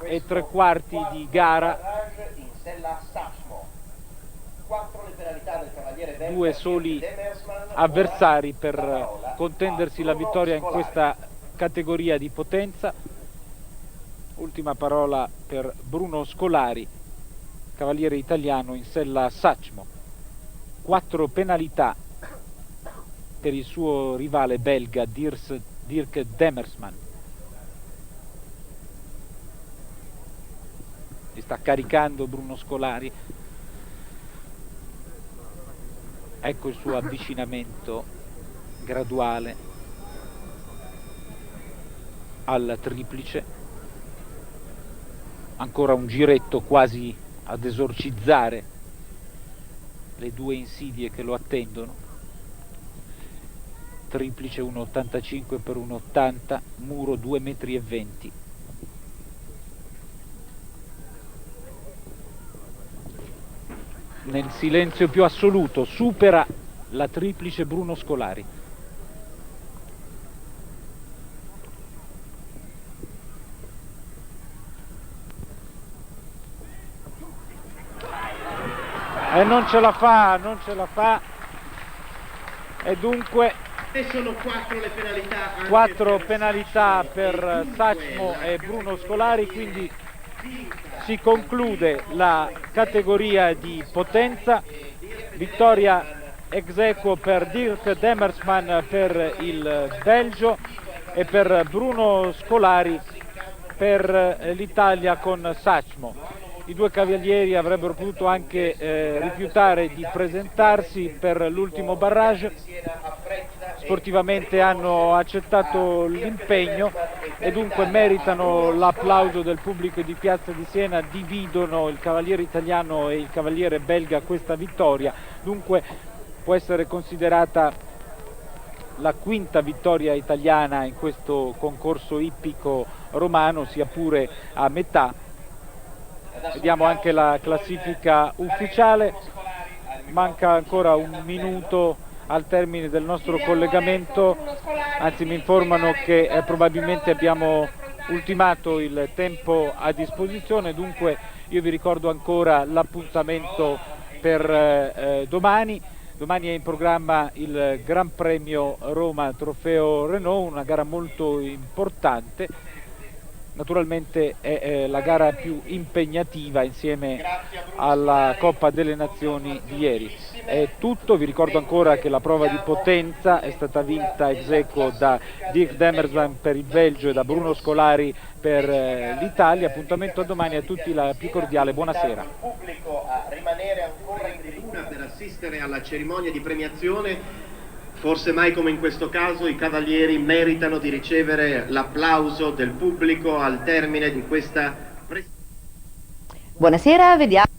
e 3/4 di gara. Due soli avversari per contendersi la vittoria in questa categoria di potenza. Ultima parola per Bruno Scolari, cavaliere italiano in sella Sachmo. 4 penalità per il suo rivale belga Dirk Demersman. Si sta caricando Bruno Scolari. Ecco il suo avvicinamento graduale al triplice. Ancora un giretto quasi ad esorcizzare le due insidie che lo attendono. Triplice 1,85 per 1,80, muro 2,20 m. Nel silenzio più assoluto supera la triplice Bruno Scolari. E non ce la fa, e dunque sono 4 le penalità. 4 penalità per Sachmo e Bruno Scolari, quindi si conclude la categoria di potenza. Vittoria ex aequo per Dirk Demersman per il Belgio e per Bruno Scolari per l'Italia con Sachmo. I due cavalieri avrebbero potuto anche rifiutare di presentarsi per l'ultimo barrage. Sportivamente hanno accettato l'impegno e dunque meritano l'applauso del pubblico di Piazza di Siena. Dividono il cavaliere italiano e il cavaliere belga questa vittoria, dunque può essere considerata la quinta vittoria italiana in questo concorso ippico romano, sia pure a metà. Vediamo anche la classifica ufficiale, manca ancora un minuto al termine del nostro collegamento, anzi mi informano che probabilmente abbiamo ultimato il tempo a disposizione, dunque io vi ricordo ancora l'appuntamento per domani. Domani è in programma il Gran Premio Roma Trofeo Renault, una gara molto importante. Naturalmente è la gara più impegnativa insieme alla Coppa delle Nazioni di ieri. È tutto, vi ricordo ancora che la prova di potenza è stata vinta ex aequo da Dirk Demersman per il Belgio e da Bruno Scolari per l'Italia. Appuntamento a domani, a tutti la più cordiale buonasera. Pubblico a rimanere ancora in tribuna per assistere alla cerimonia di premiazione. Forse mai come in questo caso i cavalieri meritano di ricevere l'applauso del pubblico al termine di questa. Buonasera, vediamo.